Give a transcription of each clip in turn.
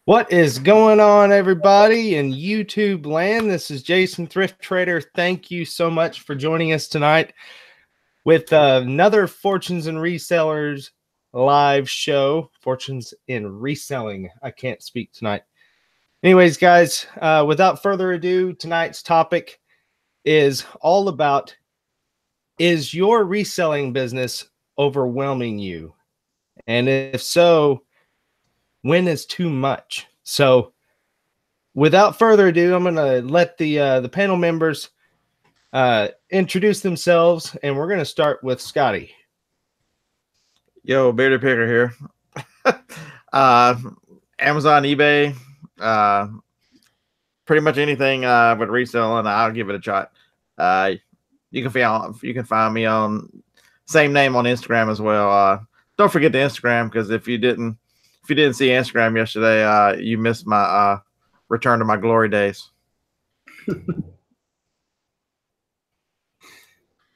What is going on, everybody in YouTube land? This is Jason Thrift Trader. Thank you so much for joining us tonight with another Fortunes and Resellers live show. Fortunes in Reselling. I can't speak tonight. Anyways, guys, without further ado, tonight's topic is all about, is your reselling business overwhelming you? And if so, when is too much? So without further ado, I'm going to let the panel members introduce themselves, and we're going to start with Scotty. Yo, Bearded Picker here. Amazon, eBay, pretty much anything with reselling, I'll give it a shot. You can find me on same name on Instagram as well. Don't forget the Instagram, because if you didn't see Instagram yesterday, you missed my return to my glory days.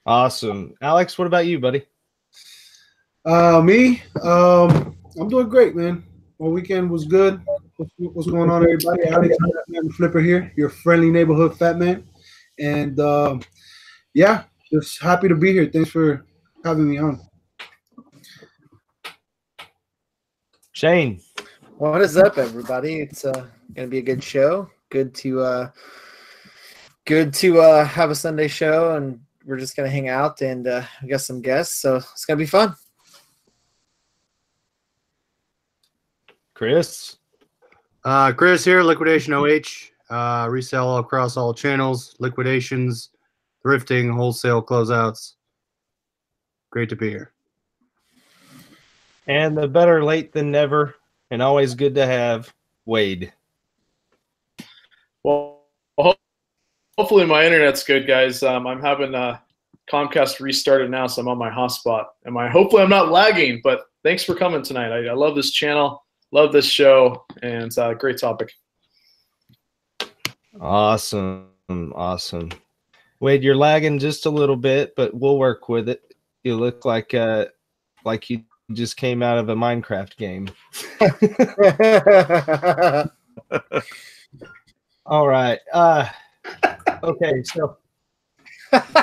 Awesome. Alex, what about you, buddy? Me, I'm doing great, man. My weekend was good. What's going on, everybody? Alex, I'm Flipper here, your friendly neighborhood fat man. And yeah, just happy to be here. Thanks for having me on. Shane. What is up, everybody? It's gonna be a good show. Good to have a Sunday show, and we're just gonna hang out, and we got some guests, so it's gonna be fun. Chris. Chris here, Liquidation OH. Resell across all channels, liquidations, thrifting, wholesale closeouts. Great to be here. And the better late than never, and always good to have, Wade. Well, hopefully my internet's good, guys. I'm having Comcast restarted now, so I'm on my hotspot. Hopefully I'm not lagging, but thanks for coming tonight. I love this channel, love this show, and it's a great topic. Awesome. Wade, you're lagging just a little bit, but we'll work with it. You look like you just came out of a Minecraft game. All right. Okay, so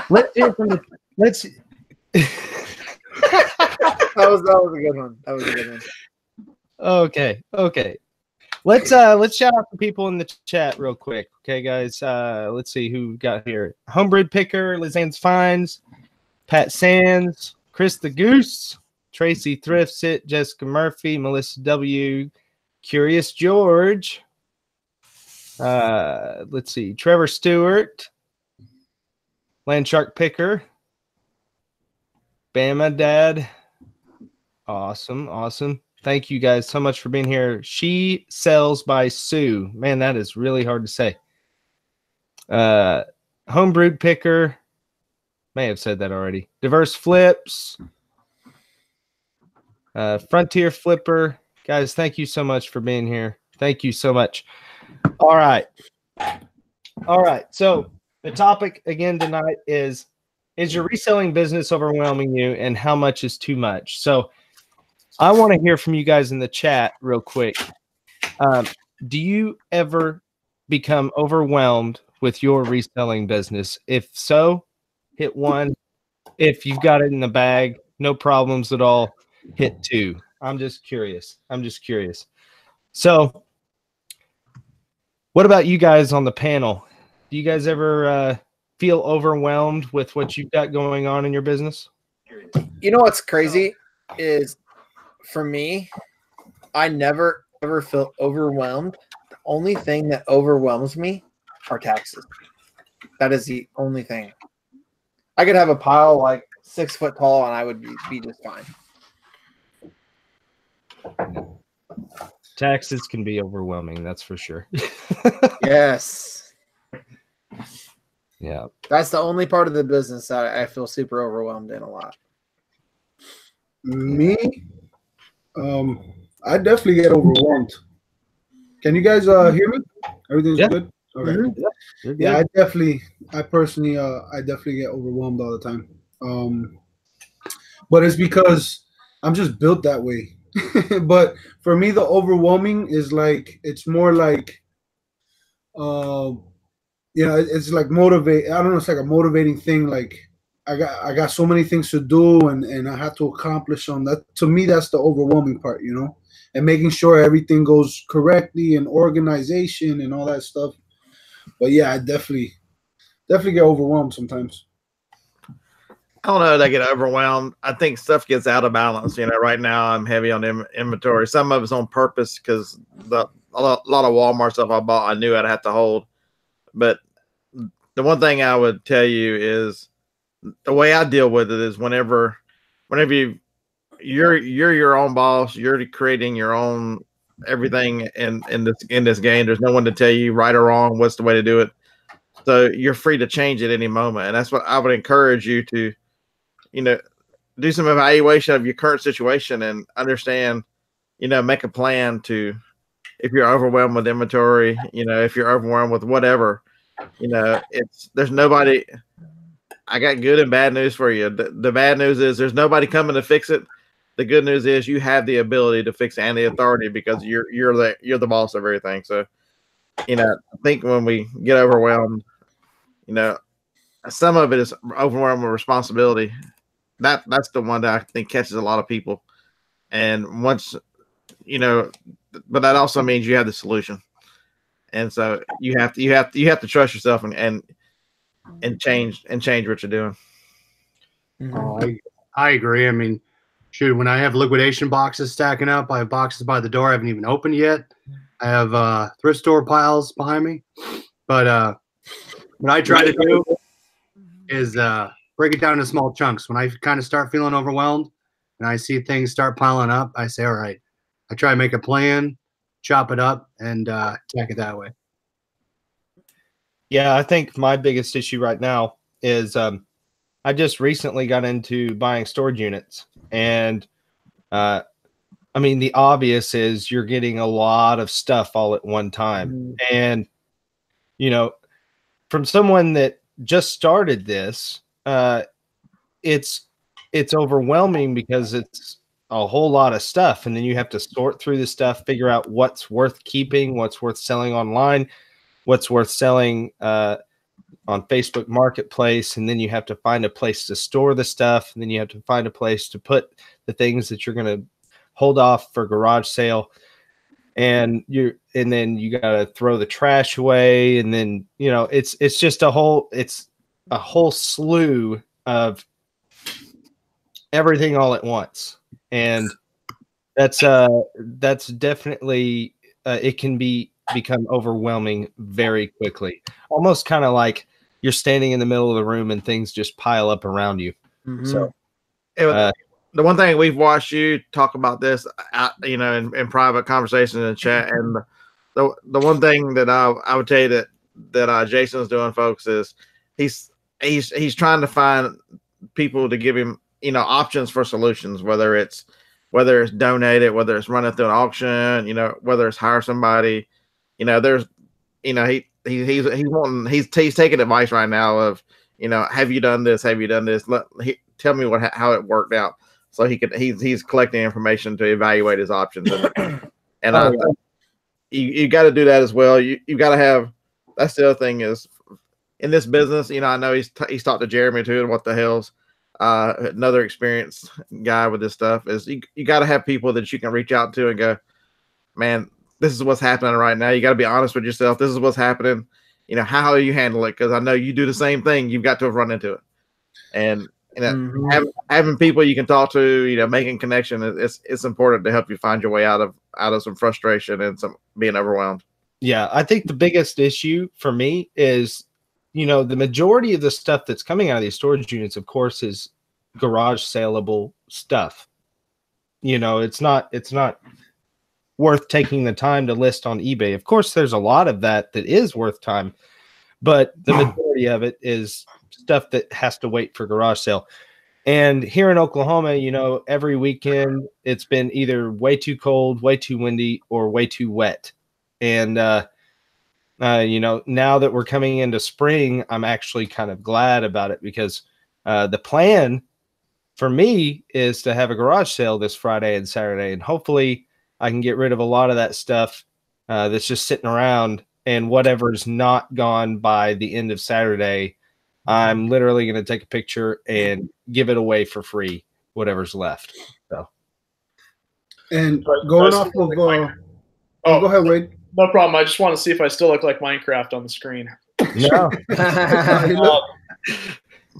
let's hear from the That was a good one. That was a good one. Okay. Let's shout out the people in the chat real quick. Okay, guys. Let's see who we got here. Homebrew Picker, Lizanne's Finds, Pat Sands, Chris the Goose, Tracy Thrifts It, Jessica Murphy, Melissa W, Curious George. Let's see, Trevor Stewart, Landshark Picker, Bama Dad. Awesome. Thank you guys so much for being here. She Sells by Sue. Man, that is really hard to say. Homebrewed Picker. May have said that already. Diverse Flips. Frontier Flipper. Guys, thank you so much for being here. Thank you so much. All right. So the topic again tonight is your reselling business overwhelming you, and how much is too much? So I want to hear from you guys in the chat real quick. Do you ever become overwhelmed with your reselling business? If so, hit 1. If you've got it in the bag, no problems at all, hit 2. I'm just curious. So what about you guys on the panel? Do you guys ever feel overwhelmed with what you've got going on in your business? You know what's crazy is, for me, I never ever feel overwhelmed. The only thing that overwhelms me are taxes. That is the only thing. I could have a pile like 6 foot tall, and I would be just fine. Taxes can be overwhelming, that's for sure. Yes. Yeah. That's the only part of the business that I feel super overwhelmed in a lot. Me, I definitely get overwhelmed. Can you guys hear me? Everything's good? Okay. Mm-hmm. Yeah, I personally get overwhelmed all the time. But it's because I'm just built that way. But for me, the overwhelming is like it's more like, uh, it's like motivate. I don't know. It's like a motivating thing. Like I got so many things to do, and I have to accomplish them. That to me, that's the overwhelming part. And making sure everything goes correctly and organization and all that stuff. But yeah, I definitely get overwhelmed sometimes. I don't know. They get overwhelmed. I think stuff gets out of balance. Right now I'm heavy on inventory. Some of it's on purpose because a lot of Walmart stuff I bought, I knew I'd have to hold. But the one thing I would tell you is the way I deal with it is whenever you're your own boss, you're creating your own everything in this game. There's no one to tell you right or wrong what's the way to do it. So you're free to change at any moment. And that's what I would encourage you to, do some evaluation of your current situation and understand, make a plan to, if you're overwhelmed with inventory, if you're overwhelmed with whatever, there's nobody. I got good and bad news for you. The bad news is there's nobody coming to fix it. The good news is you have the ability to fix it and the authority because you're the boss of everything. So, I think when we get overwhelmed, some of it is overwhelming responsibility. That's the one that I think catches a lot of people. And once, but that also means you have the solution. And so you have to trust yourself and change what you're doing. I agree. I mean, shoot, when I have liquidation boxes stacking up, I have boxes by the door I haven't even opened yet. I have thrift store piles behind me. But what I try to do is break it down into small chunks. When I kind of start feeling overwhelmed and I see things start piling up, I say, all right, I try to make a plan, chop it up, and attack it that way. Yeah, I think my biggest issue right now is I just recently got into buying storage units. And I mean, the obvious is you're getting a lot of stuff all at one time. And, from someone that just started this, it's overwhelming because it's a whole lot of stuff, and then you have to sort through the stuff, figure out what's worth keeping, what's worth selling online, what's worth selling on Facebook Marketplace, and then you have to find a place to store the stuff, and then you have to find a place to put the things that you're going to hold off for garage sale, and then you got to throw the trash away, and then it's just a whole slew of everything all at once. And that's definitely it can become overwhelming very quickly, almost kind of like you're standing in the middle of the room and things just pile up around you. So the one thing we've watched you talk about this in private conversations and chat, and the one thing that I would tell you that Jason's doing, folks, is he's trying to find people to give him options for solutions, whether it's donated, whether it's running through an auction, whether it's hire somebody, there's he's taking advice right now of have you done this, tell me how it worked out, so he's collecting information to evaluate his options, and you got to do that as well. You got to have, that's the other thing is in this business, I know he's talked to Jeremy too, and what the hell's another experienced guy with this stuff is you got to have people that you can reach out to and go, man, this is what's happening right now. You got to be honest with yourself. This is what's happening. How do you handle it? Because I know you do the same thing. You've got to have run into it, and having people you can talk to, making connection, it's important to help you find your way out of some frustration and some being overwhelmed. Yeah, I think the biggest issue for me is, the majority of the stuff that's coming out of these storage units, of course, is garage saleable stuff. It's not worth taking the time to list on eBay. Of course, there's a lot of that is worth time, but the majority of it is stuff that has to wait for garage sale. And here in Oklahoma, every weekend it's been either way too cold, way too windy, or way too wet. And now that we're coming into spring, I'm actually kind of glad about it because the plan for me is to have a garage sale this Friday and Saturday, and hopefully I can get rid of a lot of that stuff that's just sitting around, and whatever's not gone by the end of Saturday, I'm literally going to take a picture and give it away for free, whatever's left. So, and going off of go ahead, Wade. No problem. I just want to see if I still look like Minecraft on the screen. No.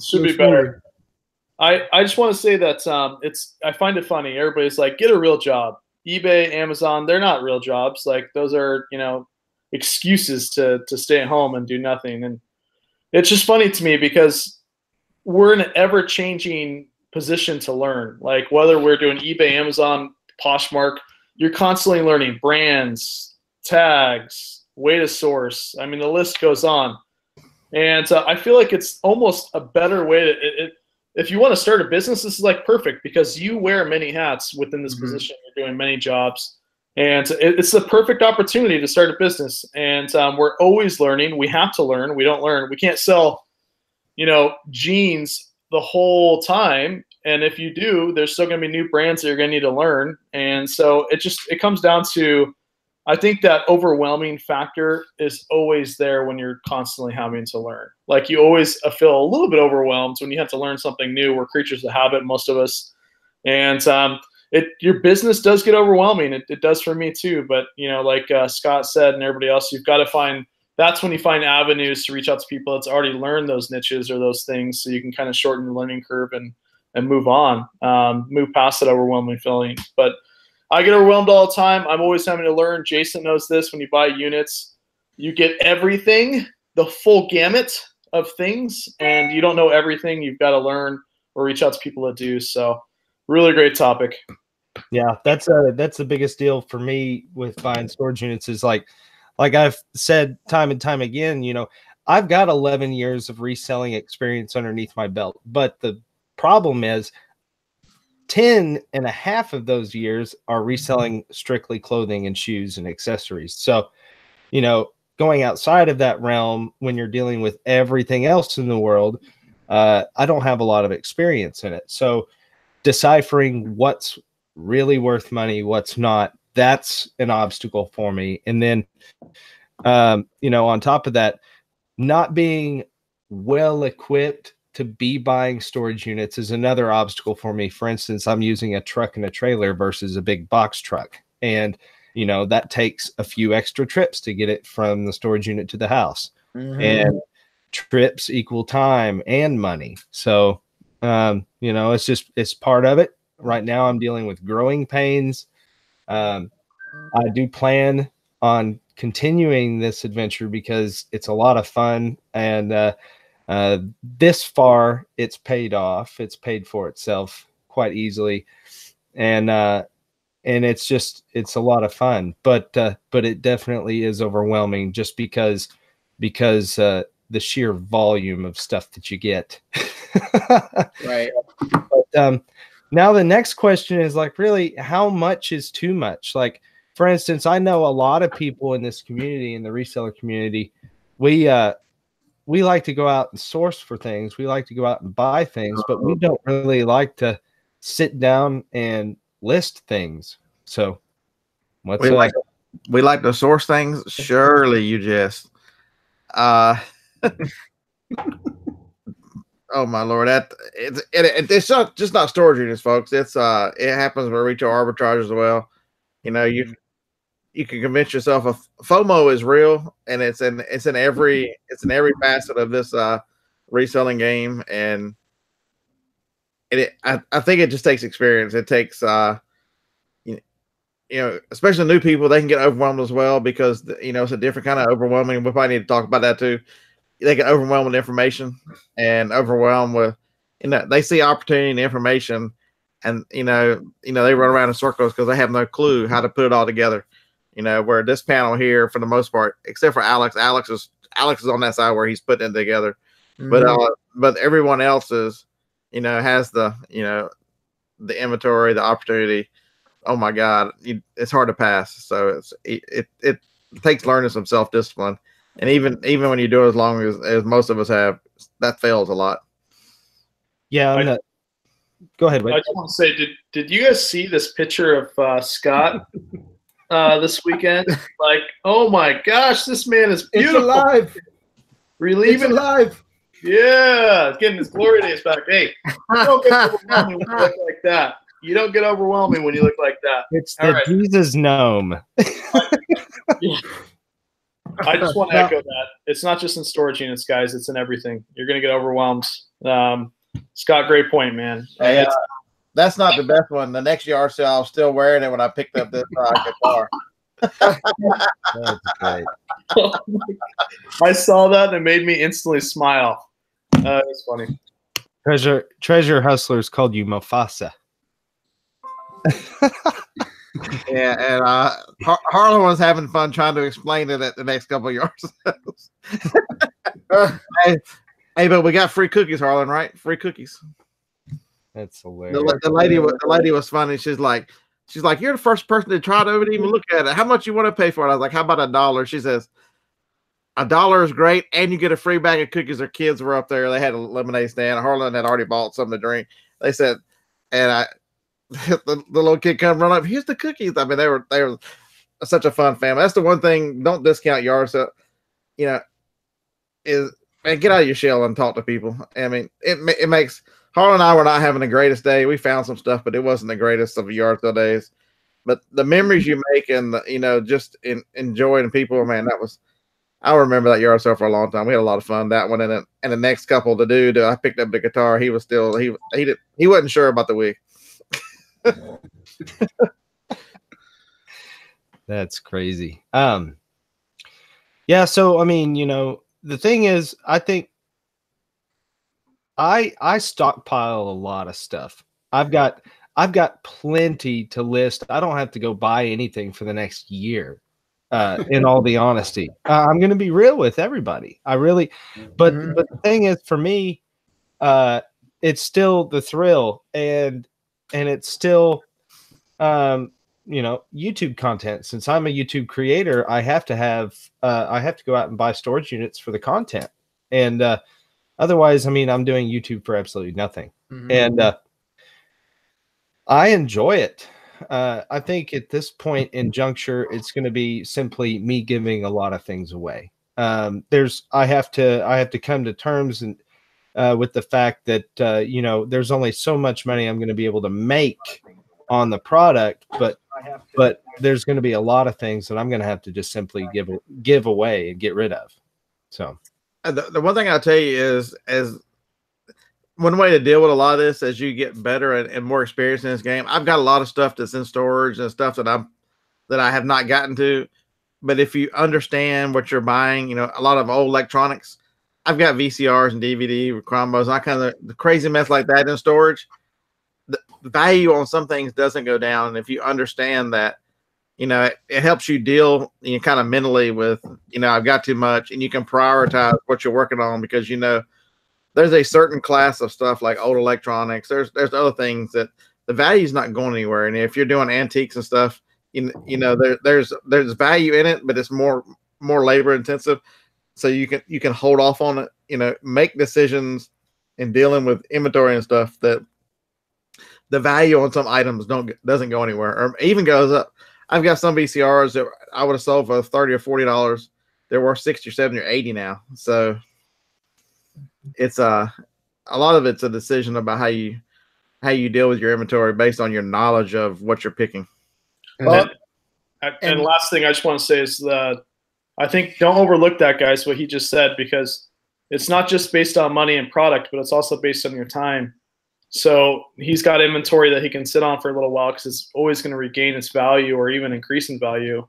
Should be better. I just want to say that I find it funny. Everybody's like, get a real job. eBay, Amazon, they're not real jobs. Like, those are, excuses to stay at home and do nothing. And it's just funny to me because we're in an ever-changing position to learn. Like, whether we're doing eBay, Amazon, Poshmark, you're constantly learning brands, tags, way to source. I mean, the list goes on. And I feel like it's almost a better way to if you want to start a business, this is like perfect because you wear many hats within this position. You're doing many jobs, and it's the perfect opportunity to start a business. And we're always learning. We have to learn. We don't learn. We can't sell, jeans the whole time. And if you do, there's still going to be new brands that you're going to need to learn. And so it comes down to, I think that overwhelming factor is always there when you're constantly having to learn. Like, you always feel a little bit overwhelmed when you have to learn something new. We're creatures of habit, most of us. And your business does get overwhelming. It does for me too. But, like Scott said and everybody else, you've got to that's when you find avenues to reach out to people that's already learned those niches or those things, so you can kind of shorten the learning curve and move on, move past that overwhelming feeling. But I get overwhelmed all the time. I'm always having to learn. Jason knows this. When you buy units, you get everything, the full gamut of things, and you don't know everything. You've got to learn or reach out to people that do. So, really great topic. Yeah, that's the biggest deal for me with buying storage units is like I've said time and time again, I've got 11 years of reselling experience underneath my belt, but the problem is 10 and a half of those years are reselling strictly clothing and shoes and accessories. So, going outside of that realm, when you're dealing with everything else in the world, I don't have a lot of experience in it. So deciphering what's really worth money, what's not, that's an obstacle for me. And then, on top of that, not being well equipped to be buying storage units is another obstacle for me. For instance, I'm using a truck and a trailer versus a big box truck. And, that takes a few extra trips to get it from the storage unit to the house. And trips equal time and money. So, it's part of it. Right now I'm dealing with growing pains. I do plan on continuing this adventure because it's a lot of fun. And, this far it's paid off. It's paid for itself quite easily. And it's a lot of fun, but it definitely is overwhelming just because the sheer volume of stuff that you get. Right. But, now the next question is like, really, how much is too much? Like, for instance, I know a lot of people in this community, in the reseller community, we like to go out and source for things. We like to go out and buy things, but we don't really like to sit down and list things. So we like to source things. Surely you just oh my Lord, it's not just not storage units, folks. It happens with retail arbitrage as well. You can convince yourself of FOMO is real, and it's in every facet of this reselling game. And I think it just takes experience. It takes especially new people, they can get overwhelmed as well because it's a different kind of overwhelming. We probably need to talk about that too. They get overwhelmed with information and overwhelmed with they see opportunity and information, and they run around in circles because they have no clue how to put it all together. Where this panel here, for the most part, except for Alex is on that side where he's putting it together. But everyone else is, has the inventory, the opportunity. Oh my God, it's hard to pass. So it takes learning some self-discipline, and even when you do it as long as most of us have, that fails a lot. Yeah. Go ahead, Wade. I just want to say, did you guys see this picture of Scott this weekend? Like, oh my gosh, this man is beautiful. It's alive. Relieving, It's alive. yeah, getting his glory days back. Hey, you don't get overwhelming when you look like that. You don't get overwhelming when you look like that. It's All the right. Jesus gnome. I just want to echo that. It's not just in storage units, guys. It's in everything. You're going to get overwhelmed. Scott, great point, man. Hey, that's not the best one. The next yard sale, I was still wearing it when I picked up this guitar. That's great. I saw that and it made me instantly smile. It's funny. Treasure Hustlers called you Mufasa. Yeah, and Harlan was having fun trying to explain it at the next couple of yard sales. Hey, but we got free cookies, Harlan, right? Free cookies. That's hilarious. The lady was funny. She's like, you're the first person to try to even look at it. How much you want to pay for it? I was like, how about $1? She says, $1 is great, and you get a free bag of cookies. Their kids were up there. They had a lemonade stand. Harlan had already bought something to drink. They said, and the little kid come run up. Here's the cookies. I mean, they were such a fun family. That's the one thing. Don't discount yard sale. You know, is man, get out of your shell and talk to people. I mean, it makes. Harlan and I were not having the greatest day. We found some stuff, but it wasn't the greatest of yard sale days. But the memories you make and just enjoying people, man, that was. I remember that yard sale for a long time. We had a lot of fun. That one and the next couple to do. I picked up the guitar. He was still he wasn't sure about the wig. That's crazy. Yeah. So I mean, the thing is, I think I stockpile a lot of stuff. I've got plenty to list. I don't have to go buy anything for the next year. In all the honesty, I'm going to be real with everybody. I really, but the thing is, for me, it's still the thrill, and it's still, YouTube content. Since I'm a YouTube creator, I have to go out and buy storage units for the content, and otherwise, I mean, I'm doing YouTube for absolutely nothing, and I enjoy it. I think at this point in juncture, it's going to be simply me giving a lot of things away. I have to come to terms with the fact that there's only so much money I'm going to be able to make on the product, but there's going to be a lot of things that I'm going to have to just simply give away and get rid of. So the one thing I'll tell you is one way to deal with a lot of this as you get better and more experience in this game. I've got a lot of stuff that's in storage and stuff that I have not gotten to. But if you understand what you're buying, a lot of old electronics, I've got VCRs and DVD combos and all kind of the crazy mess like that in storage. The value on some things doesn't go down. And if you understand that, it helps you deal kind of mentally with, I've got too much, and you can prioritize what you're working on because, there's a certain class of stuff like old electronics. There's other things that the value is not going anywhere. And if you're doing antiques and stuff, there's value in it, but it's more labor intensive. So you can hold off on it, make decisions in dealing with inventory and stuff that the value on some items doesn't go anywhere or even goes up. I've got some VCRs that I would have sold for $30 or $40. They're worth $60 or $70 or $80 now. So it's a lot of it's a decision about how you deal with your inventory based on your knowledge of what you're picking. And last thing I just want to say is that I think don't overlook that, guys, what he just said, because it's not just based on money and product, but it's also based on your time. So he's got inventory that he can sit on for a little while because it's always going to regain its value or even increase in value.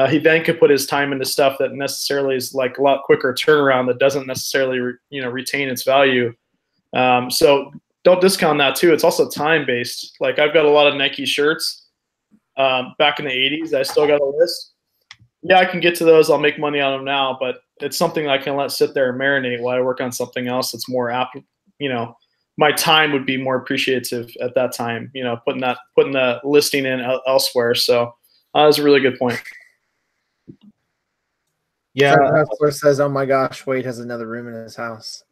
He then could put his time into stuff that necessarily is like a lot quicker turnaround that doesn't necessarily retain its value. So don't discount that too. It's also time based. Like I've got a lot of Nike shirts back in the 80s. I still got a list. Yeah, I can get to those. I'll make money on them now, but it's something I can let sit there and marinate while I work on something else that's more apt. My time would be more appreciative at that time. Putting the listing in elsewhere. So that was a really good point. Yeah, Hustler says, "Oh my gosh, Wade has another room in his house."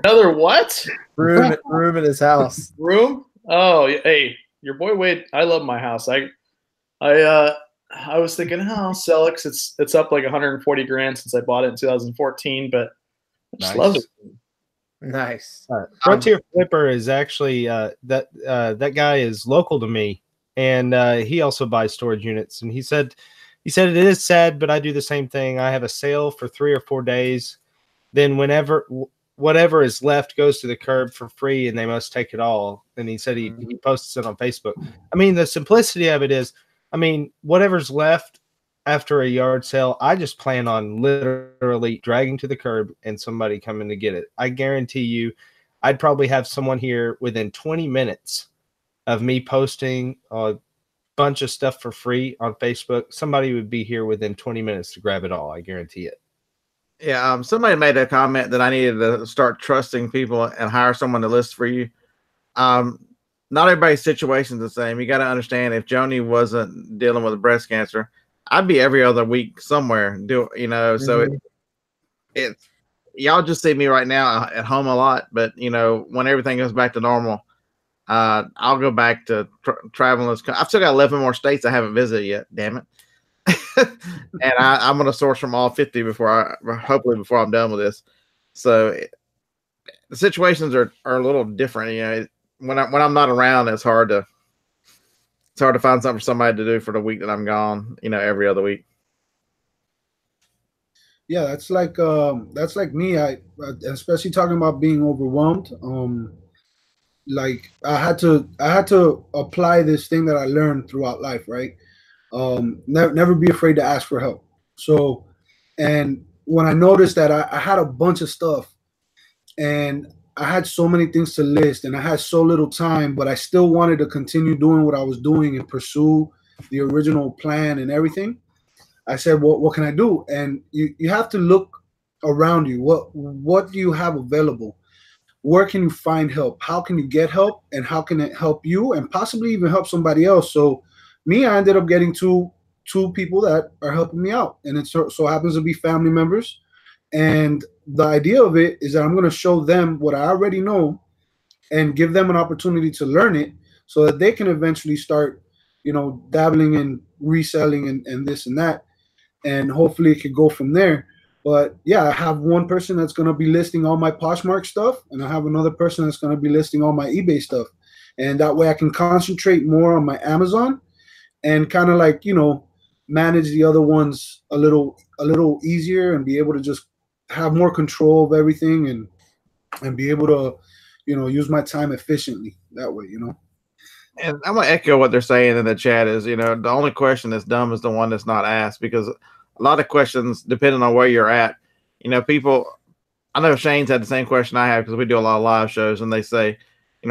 Another what? Room in his house. Room? Oh, hey, your boy Wade. I love my house. I was thinking, oh, I'll sell it 'cause it's up like 140 grand since I bought it in 2014, but I just love it. Nice. Frontier Flipper is actually that guy is local to me, and he also buys storage units. And he said it is sad, but I do the same thing. I have a sale for 3 or 4 days, then whatever is left goes to the curb for free, and they must take it all. And he said he posts it on Facebook. I mean, the simplicity of it is, I mean, whatever's left after a yard sale, I just plan on literally dragging to the curb and somebody coming to get it. I guarantee you, I'd probably have someone here within 20 minutes of me posting a bunch of stuff for free on Facebook. Somebody would be here within 20 minutes to grab it all. I guarantee it. Yeah, somebody made a comment that I needed to start trusting people and hire someone to list for you. Not everybody's situation is the same. You got to understand, if Joni wasn't dealing with breast cancer, I'd be every other week somewhere. So it's y'all just see me right now at home a lot, but when everything goes back to normal, I'll go back to traveling. I've still got 11 more states I haven't visited yet. Damn it. And I'm going to source from all 50 hopefully before I'm done with this. So the situations are a little different. When I'm not around, it's hard to find something for somebody to do for the week that I'm gone, every other week. Yeah, that's like me. I especially talking about being overwhelmed. Like I had to apply this thing that I learned throughout life, right? Never be afraid to ask for help. So, and when I noticed that I had a bunch of stuff and I had so many things to list and I had so little time, but I still wanted to continue doing what I was doing and pursue the original plan and everything. I said, well, what can I do? And you have to look around you. What do you have available? Where can you find help? How can you get help? And how can it help you and possibly even help somebody else? So me, I ended up getting two people that are helping me out. And it so happens to be family members. And the idea of it is that I'm going to show them what I already know and give them an opportunity to learn it so that they can eventually start, dabbling in reselling and this and that. And hopefully it could go from there. But yeah, I have one person that's going to be listing all my Poshmark stuff, and I have another person that's going to be listing all my eBay stuff. And that way I can concentrate more on my Amazon and kind of like, manage the other ones a little easier and be able to just have more control of everything and be able to, use my time efficiently that way, And I'm going to echo what they're saying in the chat is, the only question that's dumb is the one that's not asked, because a lot of questions, depending on where you're at, people, I know Shane's had the same question I have because we do a lot of live shows, and they say,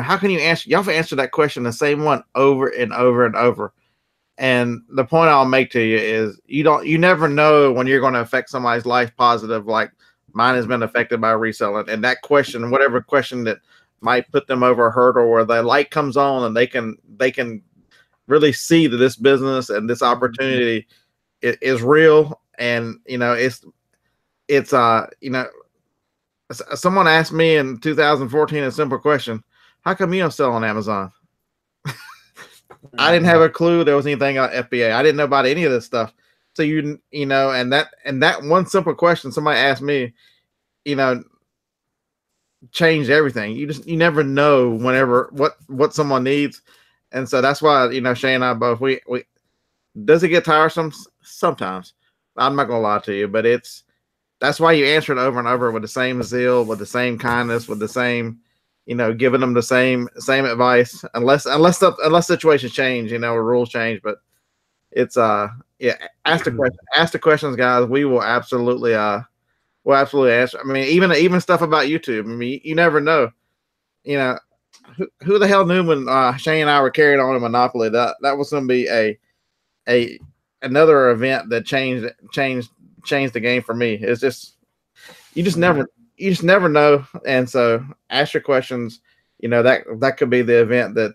how can you answer, y'all have answered that question, the same one over and over and over. And the point I'll make to you is you never know when you're going to affect somebody's life positive, like mine has been affected by reselling. And that question, whatever question that might put them over a hurdle where the light comes on and they can really see that this business and this opportunity is real. And, someone asked me in 2014 a simple question: how come you don't sell on Amazon? I didn't have a clue there was anything on FBA. I didn't know about any of this stuff. So and that one simple question somebody asked me, changed everything. You never know whenever what someone needs. And so that's why, Shane and I both, we does it get tiresome? Sometimes. I'm not gonna lie to you, but that's why you answer it over and over with the same zeal, with the same kindness, with the same, giving them the same advice, unless situations change, or rules change. But it's ask the questions, guys. We will absolutely answer. I mean, even stuff about YouTube. I mean, you never know. Who the hell knew when Shane and I were carrying on a Monopoly that was going to be another event that changed the game for me. It's just you just never know. And so ask your questions. That could be the event that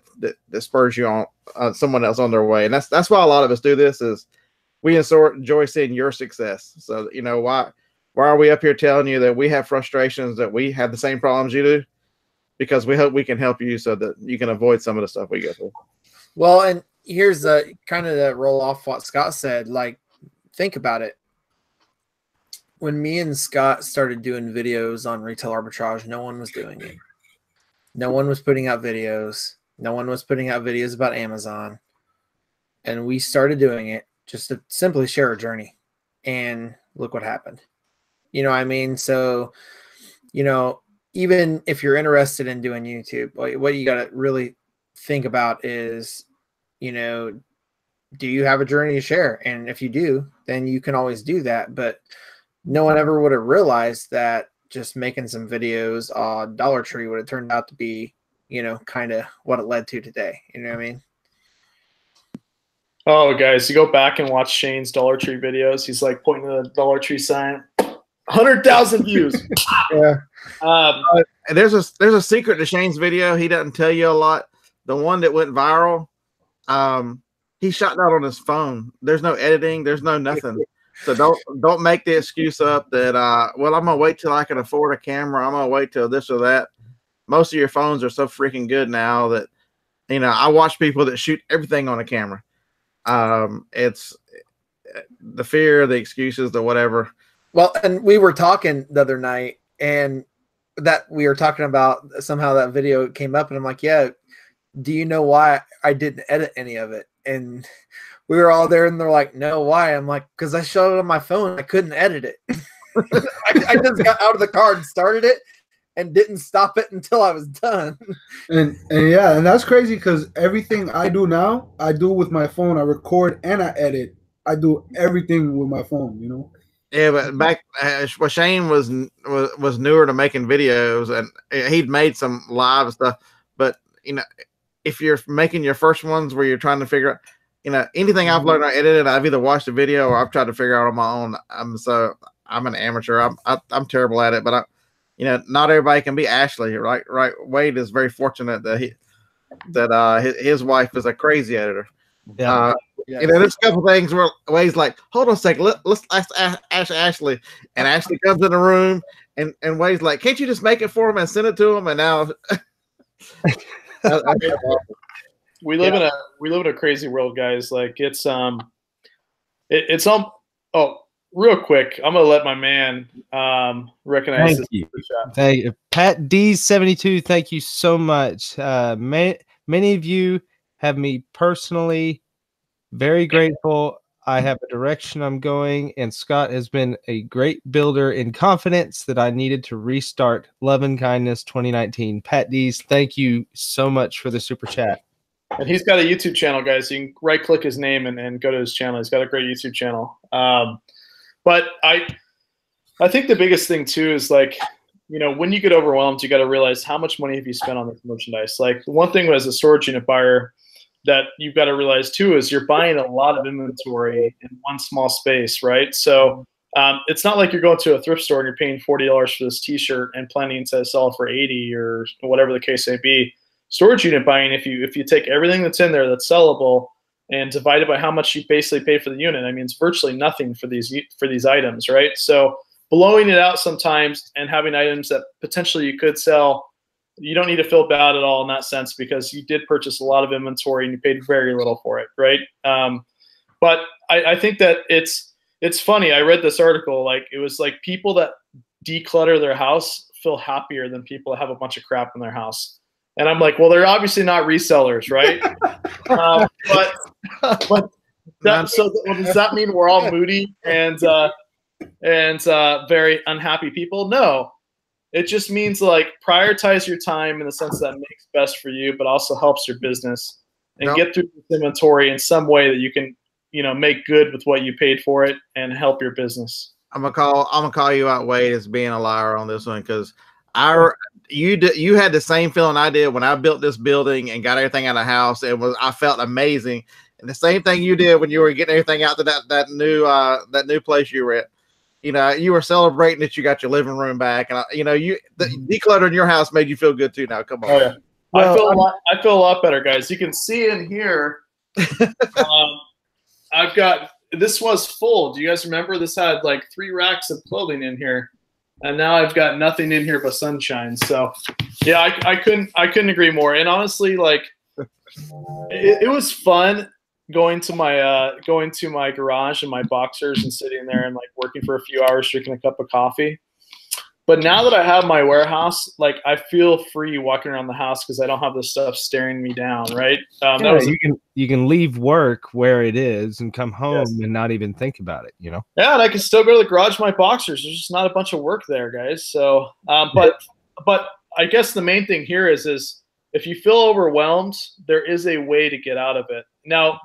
spurs you on someone else on their way. And that's why a lot of us do this, is we enjoy seeing your success. So why why are we up here telling you that we have frustrations, that we have the same problems you do? Because we hope we can help you so that you can avoid some of the stuff we go through. Well, and here's the kind of the roll off what Scott said. Like, think about it. When me and Scott started doing videos on retail arbitrage, no one was doing it. No one was putting out videos. No one was putting out videos about Amazon. And we started doing it just to simply share a journey. And look what happened. You know what I mean? So, you know, even if you're interested in doing YouTube, what you got to really think about is, you know, do you have a journey to share? And if you do, then you can always do that. But no one ever would have realized that just making some videos on Dollar Tree would have turned out to be, you know, kind of what it led to today. You know what I mean? Oh, guys, you go back and watch Shane's Dollar Tree videos. He's like pointing to the Dollar Tree sign. 100,000 views. Yeah. There's a secret to Shane's video. He doesn't tell you a lot. The one that went viral, he shot that on his phone. There's no editing. There's no nothing. So don't make the excuse up that well, I'm gonna wait till I can afford a camera. I'm gonna wait till this or that. Most of your phones are so freaking good now that, you know, I watch people that shoot everything on a camera. It's the fear, the excuses, the whatever. Well, and we were talking the other night, and that we were talking about somehow that video came up, and I'm like, yeah, do you know why I didn't edit any of it? And we were all there, and they're like, no, why? I'm like, because I showed it on my phone. I couldn't edit it. I just got out of the car and started it and didn't stop it until I was done. And yeah, and that's crazy because everything I do now, I do with my phone. I record and I edit. I do everything with my phone, you know? Yeah, but back well, Shane was newer to making videos, and he'd made some live stuff. But, you know, if you're making your first ones where you're trying to figure out, you know, anything I've learned or edited, I've either watched a video or I've tried to figure out on my own. I'm an amateur. I'm terrible at it, but you know, not everybody can be Ashley, right? Right. Wade is very fortunate that his wife is a crazy editor. Yeah. You know, there's a couple things where Wade's like, hold on a second, let's ask Ashley, and Ashley comes in the room, and Wade's like, can't you just make it for him and send it to him? And now. We live in a crazy world, guys. Like it's real quick, I'm gonna let my man recognize this. Thank you. Pat D72, thank you so much. Many of you have me personally very grateful. I have a direction I'm going, and Scott has been a great builder in confidence that I needed to restart Love and Kindness 2019. Pat D's, thank you so much for the super chat. And he's got a YouTube channel, guys. You can right-click his name and go to his channel. He's got a great YouTube channel. But I think the biggest thing too is, like, you know, when you get overwhelmed, you got to realize how much money have you spent on this merchandise. Like, the one thing as a storage unit buyer that you've got to realize too is you're buying a lot of inventory in one small space, right? So it's not like you're going to a thrift store and you're paying $40 for this T-shirt and planning to sell it for $80 or whatever the case may be. Storage unit buying, if you take everything that's in there that's sellable and divide it by how much you basically pay for the unit, I mean, it's virtually nothing for these items, right? So blowing it out sometimes and having items that potentially you could sell, you don't need to feel bad at all in that sense, because you did purchase a lot of inventory and you paid very little for it, right? But I think that it's funny. I read this article, like, it was like people that declutter their house feel happier than people that have a bunch of crap in their house. And I'm like, well, they're obviously not resellers, right? So does that mean we're all moody and very unhappy people? No, it just means, like, prioritize your time in the sense that makes best for you, but also helps your business, and get through this inventory in some way that you can, you know, make good with what you paid for it and help your business. I'm gonna call you out, Wade, as being a liar on this one, because you had the same feeling I did when I built this building and got everything out of the house. I felt amazing, and the same thing you did when you were getting everything out to that new place you were at. You know, you were celebrating that you got your living room back, and you know, decluttering your house made you feel good too. Now, come on. Oh, yeah. Well, I feel a lot better, guys. You can see in here. I've got this was full. Do you guys remember? This had like 3 racks of clothing in here, and now I've got nothing in here but sunshine. So, yeah, I couldn't agree more. And honestly, like, it was fun going to my garage in my boxers and sitting there and like working for a few hours, drinking a cup of coffee. But now that I have my warehouse, like, I feel free walking around the house because I don't have this stuff staring me down, right? You can leave work where it is and come home and not even think about it, you know? Yeah, and I can still go to the garage with my boxers. There's just not a bunch of work there, guys. So, but I guess the main thing here is if you feel overwhelmed, there is a way to get out of it. Now,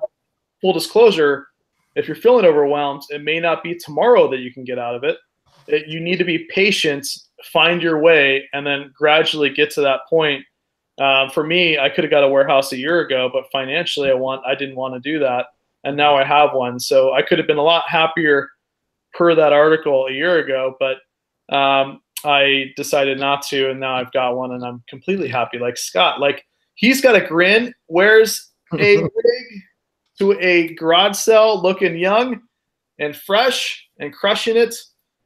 full disclosure, if you're feeling overwhelmed, it may not be tomorrow that you can get out of it. You need to be patient, find your way, and then gradually get to that point. For me, I could have got a warehouse a year ago, but financially, I didn't want to do that, and now I have one. So I could have been a lot happier per that article a year ago, but I decided not to, and now I've got one, and I'm completely happy. Like Scott, like, he's got a grin, wears a wig to a garage sale, looking young and fresh and crushing it.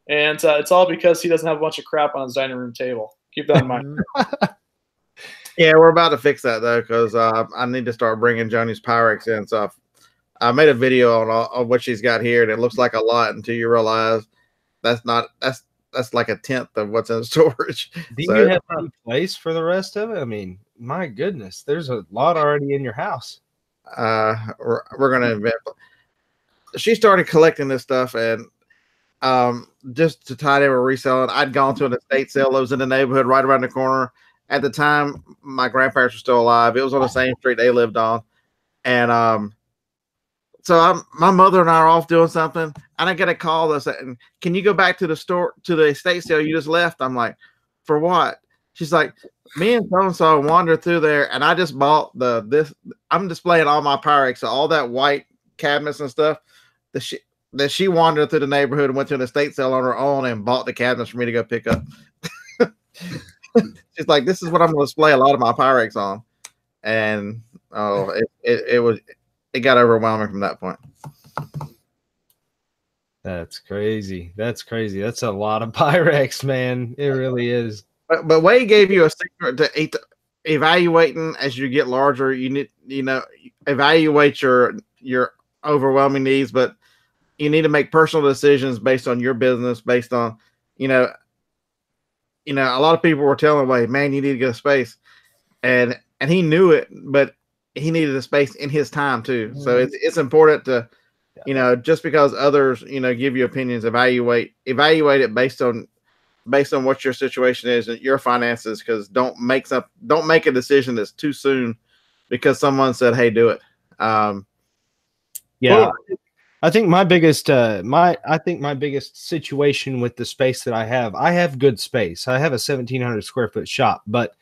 And it's all because he doesn't have a bunch of crap on his dining room table. Keep that in mind. Yeah, we're about to fix that though, because I need to start bringing Joni's Pyrex in. So I made a video on what she's got here, and it looks like a lot until you realize that's like a tenth of what's in storage. Do you have any place for the rest of it? I mean, my goodness, there's a lot already in your house. We're gonna invent. She started collecting this stuff, and just to tie it in with reselling, I'd gone to an estate sale that was in the neighborhood right around the corner. At the time, my grandparents were still alive. It was on the same street they lived on. And so my mother and I are off doing something, and I get a call that said, "Can you go back to the store, to the estate sale you just left?" I'm like, "For what?" She's like, "Me and so-and-so wandered through there, and I just bought this. I'm displaying all my Pyrex, so all that white cabinets and stuff that she wandered through the neighborhood and went to an estate sale on her own and bought the cabinets for me to go pick up." She's like, "This is what I'm going to display a lot of my Pyrex on." And it got overwhelming from that point. That's crazy. That's crazy. That's a lot of Pyrex, man. It really is. But Wade gave you a secret to evaluating as you get larger. You need, evaluate your overwhelming needs, but you need to make personal decisions based on your business, based on, a lot of people were telling Wade, "Man, you need to get a space," and he knew it, but he needed a space in his time too. So it's important to, just because others, give you opinions, evaluate it based on what your situation is and your finances. Because don't make a decision that's too soon because someone said, "Hey, do it." Yeah. I think my biggest situation with the space that I have good space. I have a 1,700 square foot shop, but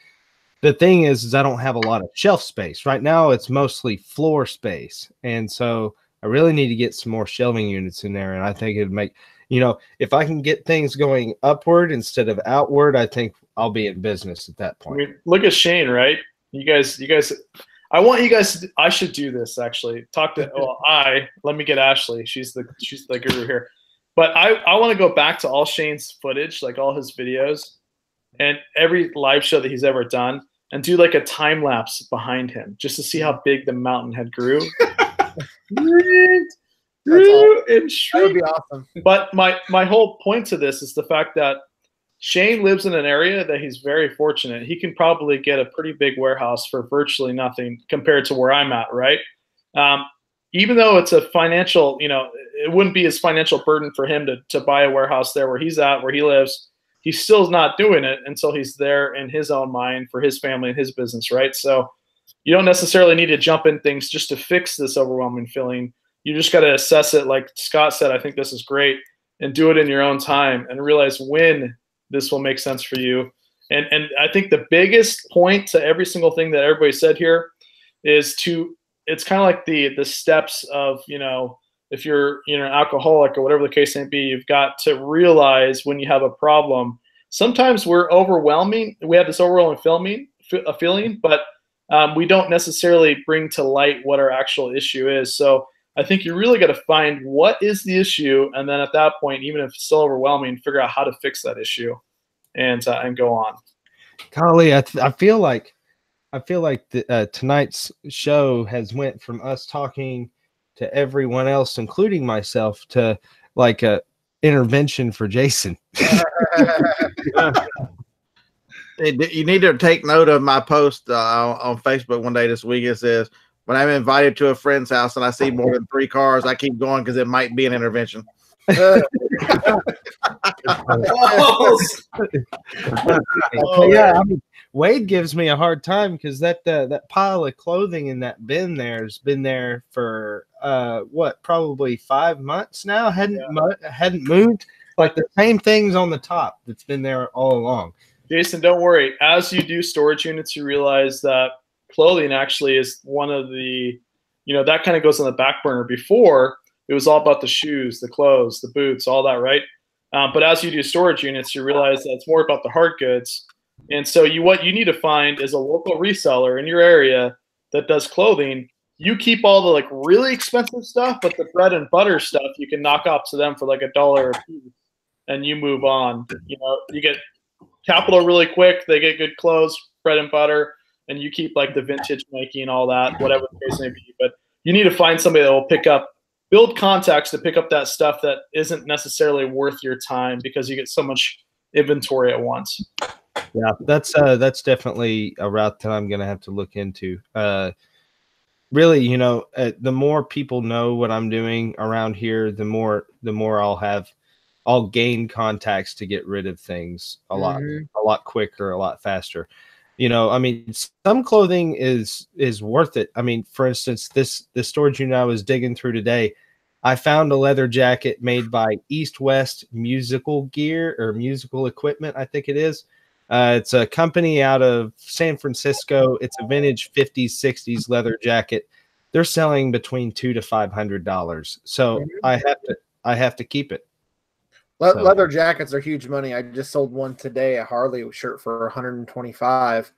the thing is I don't have a lot of shelf space right now. It's mostly floor space, and so I really need to get some more shelving units in there. And I think it'd make, if I can get things going upward instead of outward, I think I'll be in business at that point. I mean, look at Shane, right? You guys. I want you guys. I should do this actually. Let me get Ashley. She's the guru here. But I want to go back to all Shane's footage, like all his videos, and every live show that he's ever done, and do like a time lapse behind him just to see how big the mountain had grew. That would be awesome. But my whole point to this is the fact that Shane lives in an area that he's very fortunate. He can probably get a pretty big warehouse for virtually nothing compared to where I'm at, right? Even though it's a financial, it wouldn't be his financial burden for him to buy a warehouse there where he's at, where he lives. He's still not doing it until he's there in his own mind for his family and his business, right? So you don't necessarily need to jump in things just to fix this overwhelming feeling. You just got to assess it. Like Scott said, I think this is great, and do it in your own time and realize when this will make sense for you. And I think the biggest point to every single thing that everybody said here is it's kind of like the steps of, if you're an alcoholic or whatever the case may be, you've got to realize when you have a problem. Sometimes we have this overwhelming feeling, but we don't necessarily bring to light what our actual issue is. So I think you really got to find what is the issue, and then at that point, even if it's still overwhelming, figure out how to fix that issue, and go on. Golly, I feel like tonight's show has went from us talking to everyone else, including myself, to like a intervention for Jason. You need to take note of my post on Facebook one day this week. It says, when I'm invited to a friend's house and I see more than 3 cars, I keep going because it might be an intervention. Yeah, I mean, Wade gives me a hard time because that pile of clothing in that bin there has been there for probably 5 months now. Hadn't moved. Like the same things on the top that's been there all along. Jason, don't worry. As you do storage units, you realize that clothing actually is one of the, that kind of goes on the back burner. Before, it was all about the shoes, the clothes, the boots, all that, right? But as you do storage units, you realize that it's more about the hard goods. And so what you need to find is a local reseller in your area that does clothing. You keep all the like really expensive stuff, but the bread and butter stuff you can knock off to them for like $1 a piece, and you move on. You get capital really quick. They get good clothes, bread and butter, and you keep like the vintage Nike and all that, whatever the case may be. But you need to find somebody that will build contacts to pick up that stuff that isn't necessarily worth your time because you get so much inventory at once. Yeah, that's definitely a route that I'm going to have to look into. Really, the more people know what I'm doing around here, the more I'll gain contacts to get rid of things a lot quicker, a lot faster. I mean, some clothing is worth it. I mean, for instance, this storage unit I was digging through today, I found a leather jacket made by East West Musical Gear or Musical Equipment, I think it is. It's a company out of San Francisco. It's a vintage 50s, 60s leather jacket. They're selling between $200 to $500. So I have to keep it. Leather jackets are huge money. I just sold one today, a Harley shirt for $125.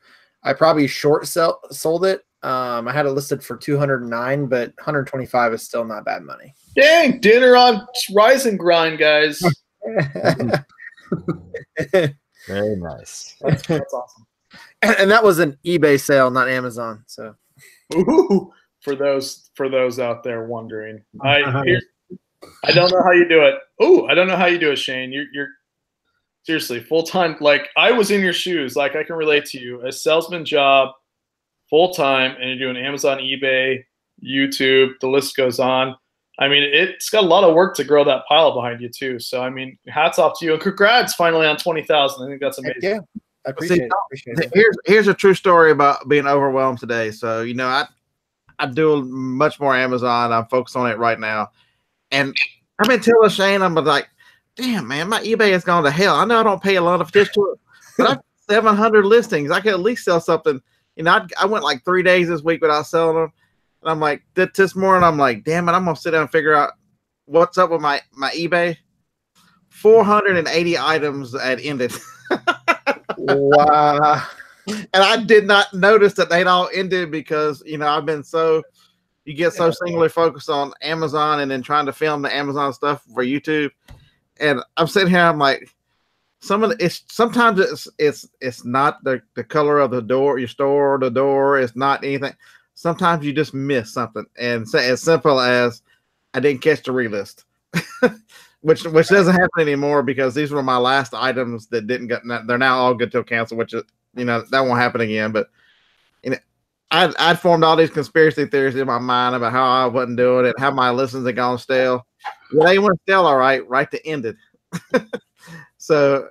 I probably sold it. I had it listed for $209, but $125 is still not bad money. Dang, dinner on Rise and Grind, guys. Very nice. That's awesome. And that was an eBay sale, not Amazon. So, ooh, for those out there wondering, I don't know how you do it. Oh, I don't know how you do it, Shane. You're seriously full time. Like I was in your shoes. Like I can relate to you. A salesman job, full time, and you're doing Amazon, eBay, YouTube. The list goes on. I mean, it's got a lot of work to grow that pile behind you too. So I mean, hats off to you and congrats finally on 20,000. I think that's amazing. Yeah, I appreciate it. Here's a true story about being overwhelmed today. So I do much more Amazon. I'm focused on it right now. And I've been telling Shane, I'm like, damn, man, my eBay has gone to hell. I know I don't pay a lot of attention to it, but I've 700 listings. I could at least sell something. I went like 3 days this week without selling them. And I'm like, this morning, I'm like, damn it, I'm going to sit down and figure out what's up with my eBay. 480 items had ended. Wow. And I did not notice that they'd all ended because, I've been you get so singularly focused on Amazon and then trying to film the Amazon stuff for YouTube. And I'm sitting here, I'm like, sometimes it's not the color of the door, your store, or the door. It's not anything. Sometimes you just miss something. And so as simple as I didn't catch the relist, which doesn't happen anymore because these were my last items that didn't get, they're now all good till cancel, which is, that won't happen again. But, I'd formed all these conspiracy theories in my mind about how I wasn't doing it, how my listings had gone stale. Well, they went stale, all right to end it. So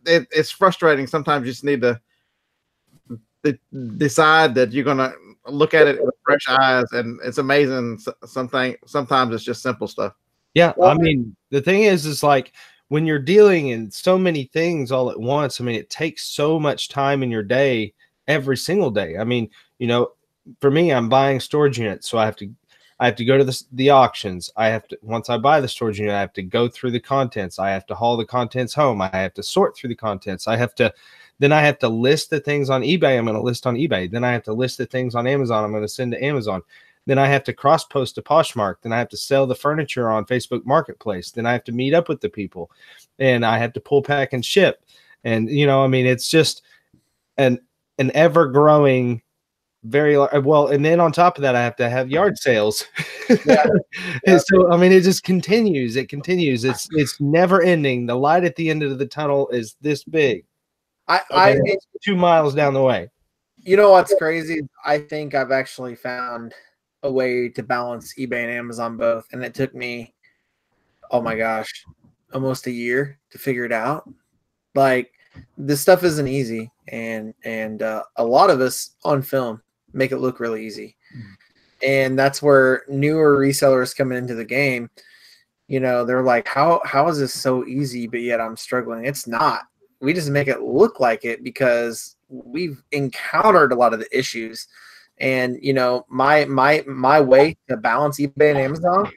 it's frustrating. Sometimes you just need to decide that you're going to look at it with fresh eyes, and it's amazing. Sometimes it's just simple stuff. Yeah, I mean, the thing is like when you're dealing in so many things all at once, I mean, it takes so much time in your day every single day. I mean, for me, I'm buying storage units, so I have to go to the auctions. Once I buy the storage unit, I have to go through the contents. I have to haul the contents home. I have to sort through the contents. Then I have to list the things on eBay. I'm going to list on eBay. Then I have to list the things on Amazon. I'm going to send to Amazon. Then I have to cross post to Poshmark. Then I have to sell the furniture on Facebook Marketplace. Then I have to meet up with the people, and I have to pull, pack, and ship. And I mean, it's just an ever growing, very well. And then on top of that, I have to have yard sales. Yeah. And so I mean, it just continues. It continues. It's never ending. The light at the end of the tunnel is this big. It's 2 miles down the way. You know what's crazy? I think I've actually found a way to balance eBay and Amazon both, and it took me, oh my gosh, almost a year to figure it out. Like, this stuff isn't easy, and a lot of us on film make it look really easy, and that's where newer resellers coming into the game, they're like, how is this so easy, but yet I'm struggling? It's not. We just make it look like it because we've encountered a lot of the issues. And my way to balance eBay and Amazon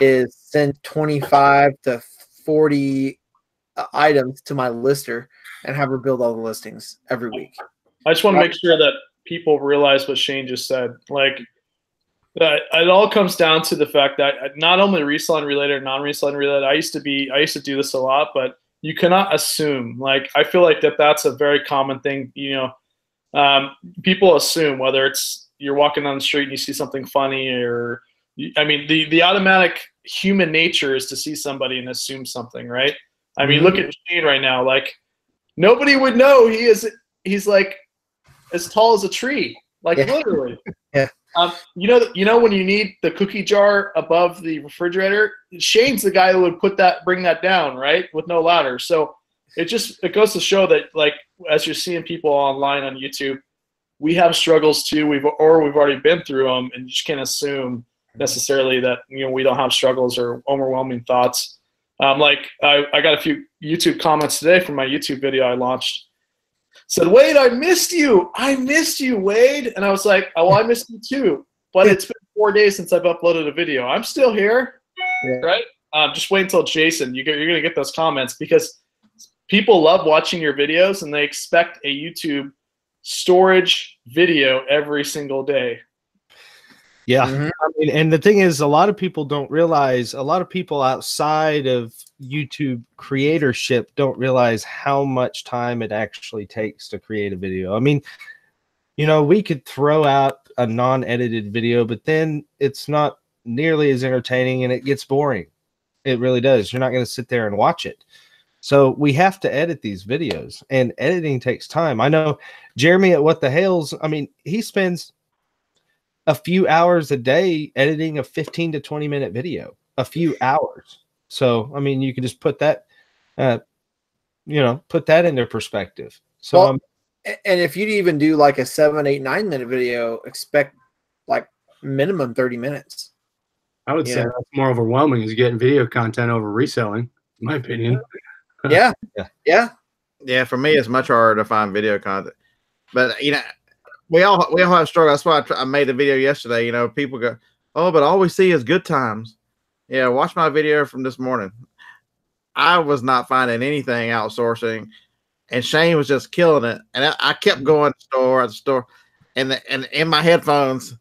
is send 25 to 40 items to my lister and have her build all the listings every week. I just want to make sure that people realize what Shane just said. Like, it all comes down to the fact that not only reselling related, non-reselling related. I used to do this a lot, but you cannot assume. Like, I feel like that's a very common thing. People assume, whether it's you're walking down the street and you see something funny, or I mean, the automatic human nature is to see somebody and assume something, right? I mean, look at Shane right now. Like, nobody would know he's like as tall as a tree, like literally. Yeah. You know when you need the cookie jar above the refrigerator, Shane's the guy who would bring that down, right, with no ladder. So it goes to show that, like, as you're seeing people online on YouTube, we have struggles too. We've already been through them, and you just can't assume necessarily that we don't have struggles or overwhelming thoughts. Like, I got a few YouTube comments today from my YouTube video I launched. Said, Wade, I missed you, Wade. And I was like, oh, well, I missed you too. But it's been 4 days since I've uploaded a video. I'm still here, right? Just wait until Jason. You're going to get those comments, because people love watching your videos and they expect a YouTube storage video every single day. Yeah. I mean, and the thing is, a lot of people don't realize, a lot of people outside of YouTube creatorship don't realize how much time it actually takes to create a video. I mean, we could throw out a non-edited video, but then it's not nearly as entertaining and it gets boring. It really does. You're not going to sit there and watch it. So we have to edit these videos, and editing takes time. I know Jeremy at What the Hales, I mean, he spends a few hours a day editing a 15 to 20 minute video, a few hours. So, I mean, you can just put that, put that into perspective. So, well, and if you even do like a 7, 8, 9 minute video, expect like minimum 30 minutes. I would say that's more overwhelming, is getting video content over reselling, in my opinion. Yeah. For me, it's much harder to find video content. But we all have struggles. That's why I made the video yesterday. People go, oh, but all we see is good times. Yeah, watch my video from this morning. I was not finding anything outsourcing, and Shane was just killing it. And I kept going to the store, and in my headphones,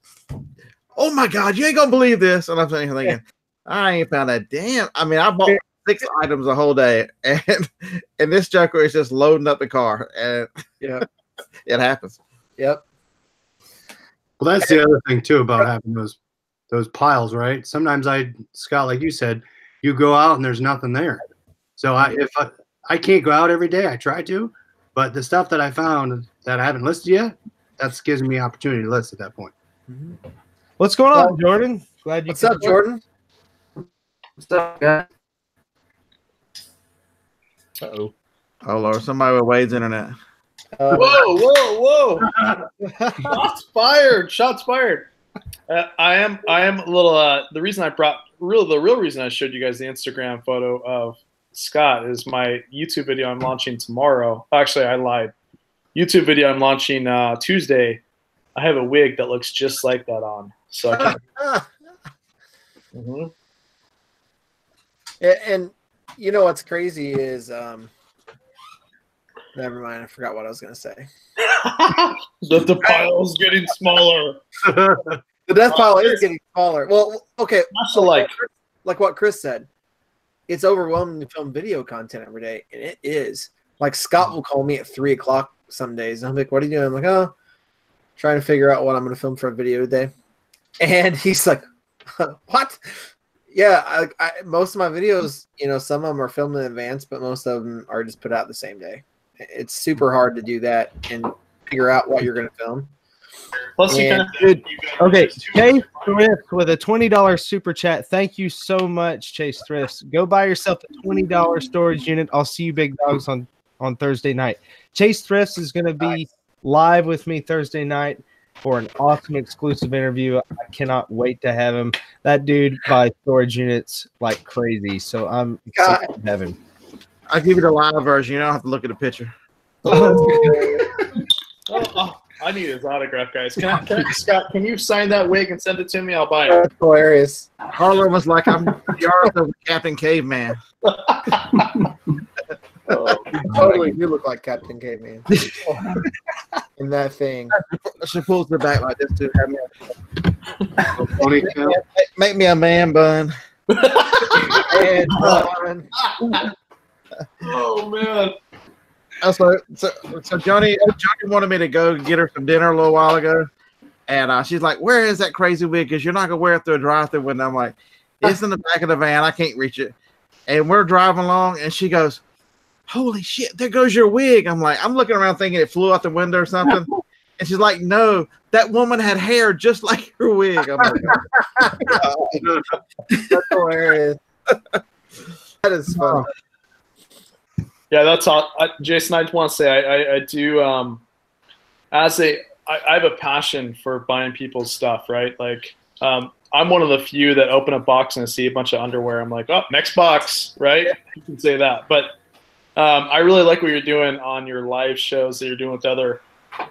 oh my God, you ain't gonna believe this. And I'm thinking, I ain't found a damn. I mean, I bought 6 items a whole day, and this joker is just loading up the car, and it happens. Yep. Well, that's the other thing too about having those piles, right? Sometimes Scott, like you said, you go out and there's nothing there. So if I can't go out every day, I try to, but the stuff that I found that I haven't listed yet, that gives me the opportunity to list at that point. What's going on, Jordan? Glad you. What's up, Jordan? What's up, guys? Oh Lord, somebody with Wade's internet. Whoa! Shots fired! I am a little. The reason the real reason I showed you guys the Instagram photo of Scott is my YouTube video I'm launching tomorrow. Actually, I lied. YouTube video I'm launching Tuesday. I have a wig that looks just like that on. So I can. And what's crazy is never mind. I forgot what I was going to say. The pile's getting smaller. The death pile is getting smaller. Well, okay. Much alike. Like what Chris said, it's overwhelming to film video content every day, and it is. Like Scott will call me at 3 o'clock some days, and I'm like, "What are you doing?" I'm like, "Oh, trying to figure out what I'm going to film for a video today." And he's like, "What?" Yeah, most of my videos, you know, some of them are filmed in advance, but most of them are just put out the same day. It's super hard to do that and figure out what you're going to film. Plus, you And- kind of Okay, Chase Thrift with a $20 super chat. Thank you so much, Chase Thrifts. Go buy yourself a $20 storage unit. I'll see you big dogs on Thursday night. Chase Thrifts is going to be live with me Thursday night for an awesome exclusive interview. I cannot wait to have him. That dude buys storage units like crazy, so I'm excited to have him. I'll give you the live version. You don't have to look at the picture. I need his autograph, guys. Scott, can you sign that wig and send it to me? I'll buy it. That's hilarious. Harlan was like, I'm the of Captain Caveman. You totally do look like Captain Caveman. In that thing. She pulls her back like this too. Ponytail. Make me a man bun. And, Oh man. So Johnny wanted me to go get her some dinner a little while ago, and she's like, "Where is that crazy wig? Because you're not gonna wear it through a drive-through." When I'm like, "It's in the back of the van. I can't reach it." And we're driving along, and she goes, "Holy shit! There goes your wig." I'm like, I'm looking around thinking it flew out the window or something, and she's like, "No, that woman had hair just like your wig." I'm like, that's hilarious. That is fun. Yeah, that's all. Jason, I just want to say I do. I have a passion for buying people's stuff, right? Like, I'm one of the few that open a box and I see a bunch of underwear. I'm like, oh, next box, right? You can say that. But I really like what you're doing on your live shows that you're doing with other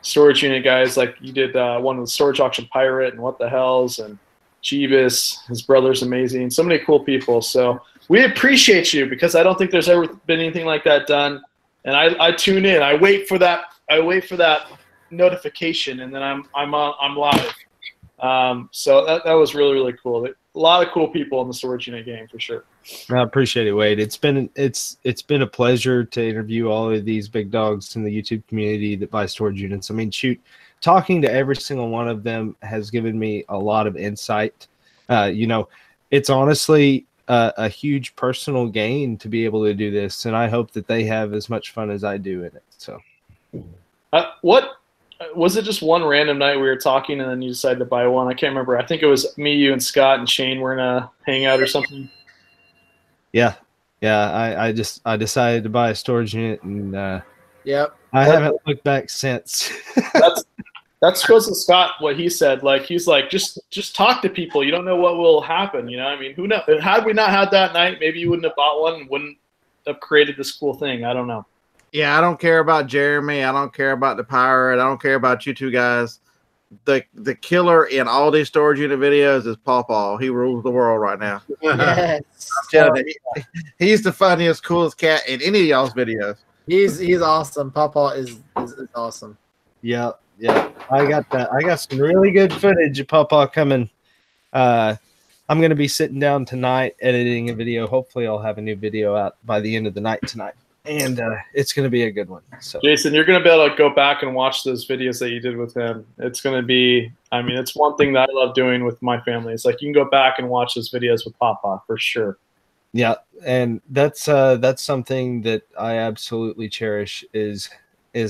storage unit guys. Like you did one with Storage Auction Pirate and What the Hells and Jeebus. His brother's amazing. So many cool people. So we appreciate you because I don't think there's ever been anything like that done. And I tune in. I wait for that notification, and then I'm live. So that was really, really cool. A lot of cool people in the storage unit game for sure. I appreciate it, Wade. It's been a pleasure to interview all of these big dogs in the YouTube community that buy storage units. I mean, shoot, talking to every single one of them has given me a lot of insight. You know, it's honestly a huge personal gain to be able to do this, and I hope that they have as much fun as I do in it. So, what was it? Just one random night we were talking, and then you decided to buy one? I can't remember. I think it was me, you, and Scott and Shane were in a hangout or something. Yeah. I decided to buy a storage unit, and Yep. I haven't looked back since. That's because of Scott, what he said. Like, he's like, just talk to people. You don't know what will happen. You know, I mean, who knows? Had we not had that night, maybe you wouldn't have bought one and wouldn't have created this cool thing. I don't know. yeah, I don't care about Jeremy. I don't care about the pirate. I don't care about you two guys. The killer in all these storage unit videos is Pawpaw. He rules the world right now. Yes. I'm telling you, he's the funniest, coolest cat in any of y'all's videos. He's awesome. Papa is awesome. Yeah. I got some really good footage of Pawpaw coming. I'm going to be sitting down tonight editing a video. Hopefully I'll have a new video out by the end of the night tonight. And it's going to be a good one. So, Jason, you're going to be able to go back and watch those videos that you did with him. It's going to be, I mean, it's one thing that I love doing with my family. It's like you can go back and watch those videos with Pawpaw for sure. yeah, and that's something that I absolutely cherish is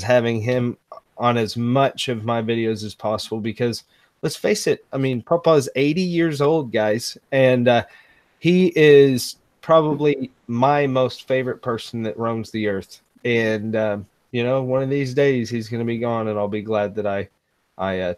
having him on as much of my videos as possible, because let's face it, I mean, Pawpaw is 80 years old, guys, and he is probably my most favorite person that roams the earth. And you know, one of these days he's going to be gone, and I'll be glad that I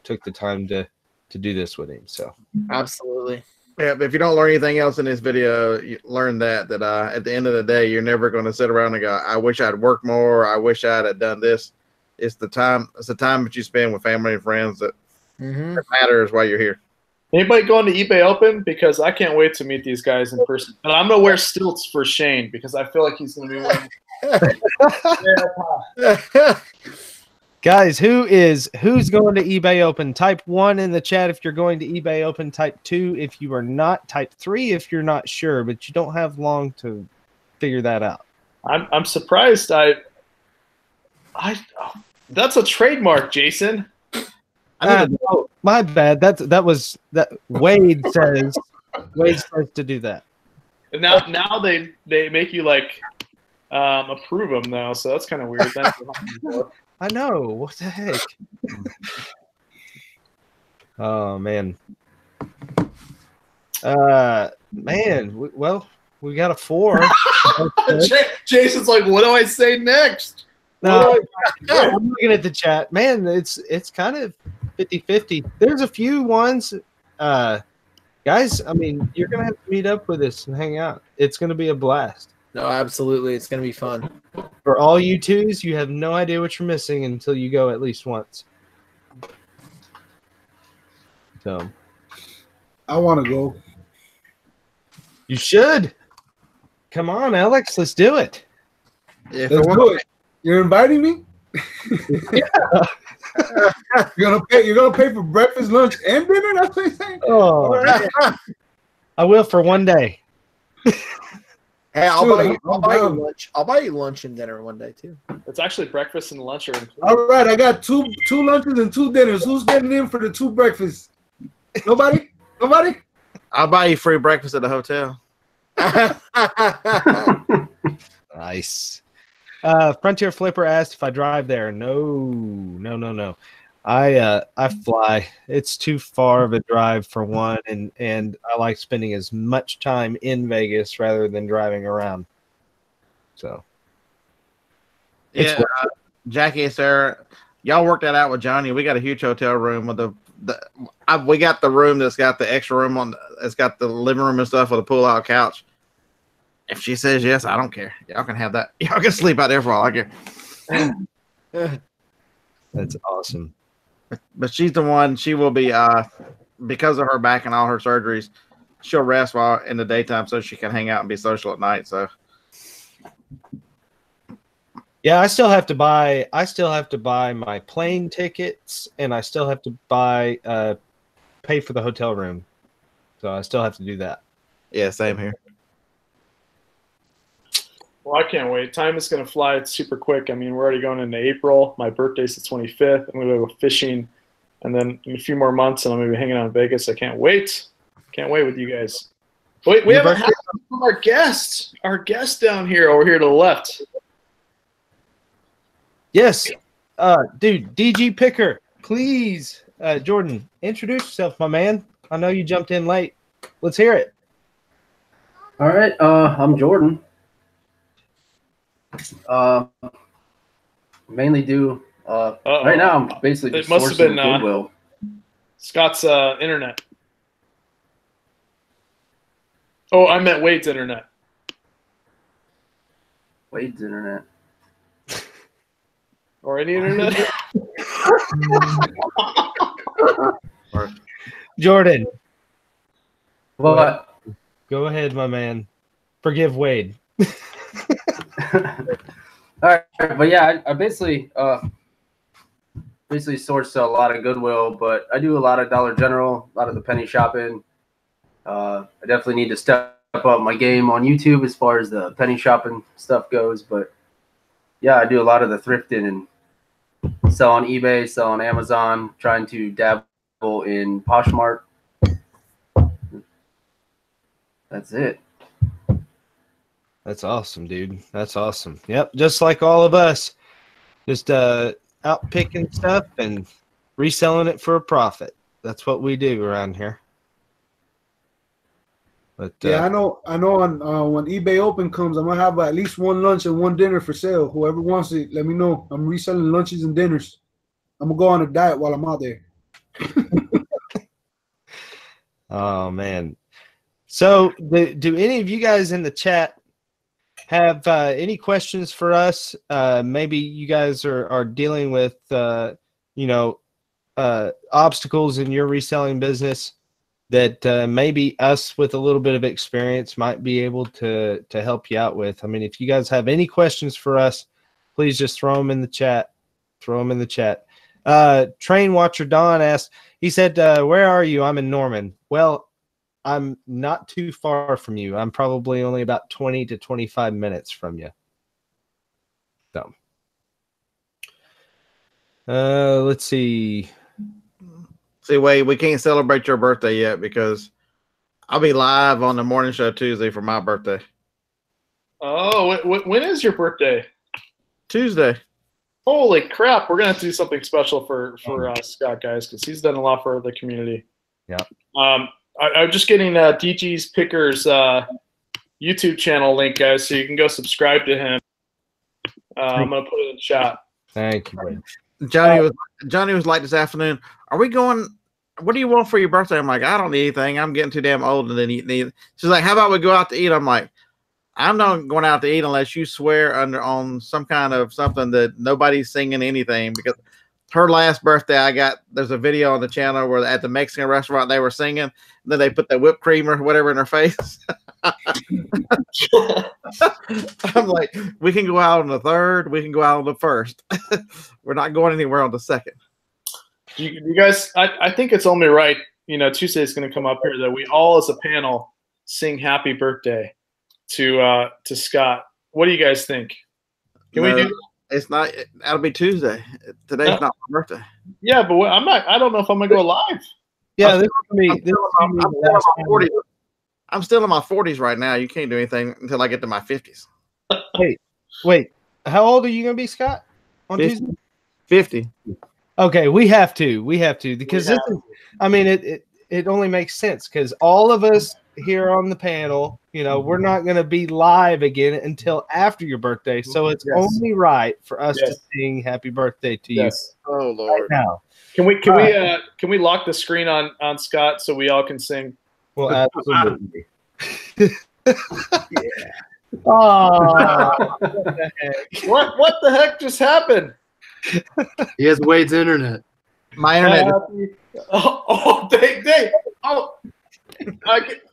took the time to do this with him. So Absolutely. Yeah, but if you don't learn anything else in this video, you learn that at the end of the day, you're never going to sit around and go, I wish I'd worked more. I wish I'd have done this. It's the time that you spend with family and friends that matters while you're here. Anybody going to eBay Open? Because I can't wait to meet these guys in person. But I'm going to wear stilts for Shane because I feel like he's going to be wearing Guys, who's going to eBay Open? Type 1 in the chat if you're going to eBay Open. Type 2 if you are not. Type 3 if you're not sure, but you don't have long to figure that out. I'm surprised. That's a trademark, Jason. No, my bad. That Wade says to do that. And now they make you like approve them though, so that's kind of weird. I know. What the heck? Oh man. Well, we got a 4. Jason's like, what do I say next? No, I'm looking at the chat. Man, it's kind of 50-50. There's a few ones. Guys, I mean, you're going to have to meet up with us and hang out. It's going to be a blast. No, absolutely. It's going to be fun. For all you twos, you have no idea what you're missing until you go at least once. So, I want to go. you should. Come on, Alex. Let's do it. Yeah, Let's do it. You're inviting me? You're gonna pay for breakfast, lunch, and dinner? That's what you're saying? Oh, I will for one day. Hey, I'll Dude, buy you lunch. I'll buy you lunch and dinner one day too. It's actually breakfast and lunch are included. All right, I got two lunches and 2 dinners. Who's getting in for the 2 breakfasts? Nobody? Nobody? I'll buy you free breakfast at the hotel. Nice. Frontier Flipper asked if I drive there. No. I fly. It's too far of a drive for one, and I like spending as much time in Vegas rather than driving around. So, Yeah, Jackie and Sarah, y'all worked that out with Johnny. We got a huge hotel room with we got the room that's got the extra room it's got the living room and stuff with a pull-out couch. If she says yes, I don't care. Y'all can have that. Y'all can sleep out there for all I care. that's awesome. But she's the one. She will be because of her back and all her surgeries. She'll rest while in the daytime so she can hang out and be social at night. So Yeah, I still have to buy my plane tickets, and I still have to pay for the hotel room. So I still have to do that. yeah, same here. Well, I can't wait. Time is going to fly. It's super quick. I mean, we're already going into April. My birthday's the 25th. I'm going to go fishing, and then in a few more months, and I'm going to be hanging out in Vegas. I can't wait. Can't wait with you guys. Wait, we haven't had our guest down here over here to the left. Yes, dude, DG Picker, please, Jordan, introduce yourself, my man. I know you jumped in late. Let's hear it. All right, I'm Jordan. Mainly do right now. I'm basically just sourcing Goodwill. Scott's internet. Oh, I meant Wade's internet. Wade's internet. Or any internet. Jordan, What? go ahead, my man. Forgive Wade. All right, but yeah, I basically source a lot of Goodwill, but I do a lot of Dollar General, a lot of the penny shopping. I definitely need to step up my game on YouTube as far as the penny shopping stuff goes, but yeah, I do a lot of the thrifting and sell on eBay, sell on Amazon, trying to dabble in Poshmark. That's it. That's awesome, dude. That's awesome. Yep, just like all of us, just out picking stuff and reselling it for a profit. That's what we do around here. But Yeah, I know. On when eBay Open comes, I'm gonna have at least 1 lunch and 1 dinner for sale. Whoever wants it, let me know. I'm reselling lunches and dinners. I'm gonna go on a diet while I'm out there. oh man. So, do any of you guys in the chat have any questions for us? Maybe you guys are dealing with obstacles in your reselling business that maybe us with a little bit of experience might be able to help you out with. I mean, if you guys have any questions for us, please just throw them in the chat. throw them in the chat. Train Watcher Don asked, he said, where are you? I'm in Norman. Well, I'm not too far from you. I'm probably only about 20 to 25 minutes from you. So, let's see. See, Wade, we can't celebrate your birthday yet because I'll be live on the morning show Tuesday for my birthday. Oh, when is your birthday? Tuesday. Holy crap! We're gonna have to do something special for Scott, guys, because he's done a lot for the community. Yeah. I'm just getting DG's Pickers YouTube channel link, guys, so you can go subscribe to him. I'm gonna put it in chat. Thank you, Wade. Johnny was like this afternoon, are we going, what do you want for your birthday? I'm like, I don't need anything. I'm getting too damn old and then eat. She's like, how about we go out to eat? I'm like, I'm not going out to eat unless you swear on some kind of something that nobody's singing anything, because her last birthday, there's a video on the channel where at the Mexican restaurant they were singing, and then they put the whipped cream or whatever in her face. I'm like, we can go out on the 3rd, we can go out on the 1st. We're not going anywhere on the 2nd. You guys, I think it's only right, Tuesday is going to come up here that we all as a panel sing happy birthday to Scott. What do you guys think? Can we do? It's not. That'll be Tuesday. Today's not my birthday. Yeah, but I'm not. I don't know if I'm gonna go live. Yeah, I'm still in my 40s right now. You can't do anything until I get to my 50s. Wait. How old are you gonna be, Scott? On 50. Tuesday? 50. Okay, we have to because this is. I mean, it only makes sense because all of us here on the panel, we're not going to be live again until after your birthday. So it's only right for us to sing happy birthday to you. Oh, Lord. Right now. Can we lock the screen on Scott so we all can sing? Well, absolutely. Yeah. Oh, what the heck just happened? He has Wade's internet. My internet.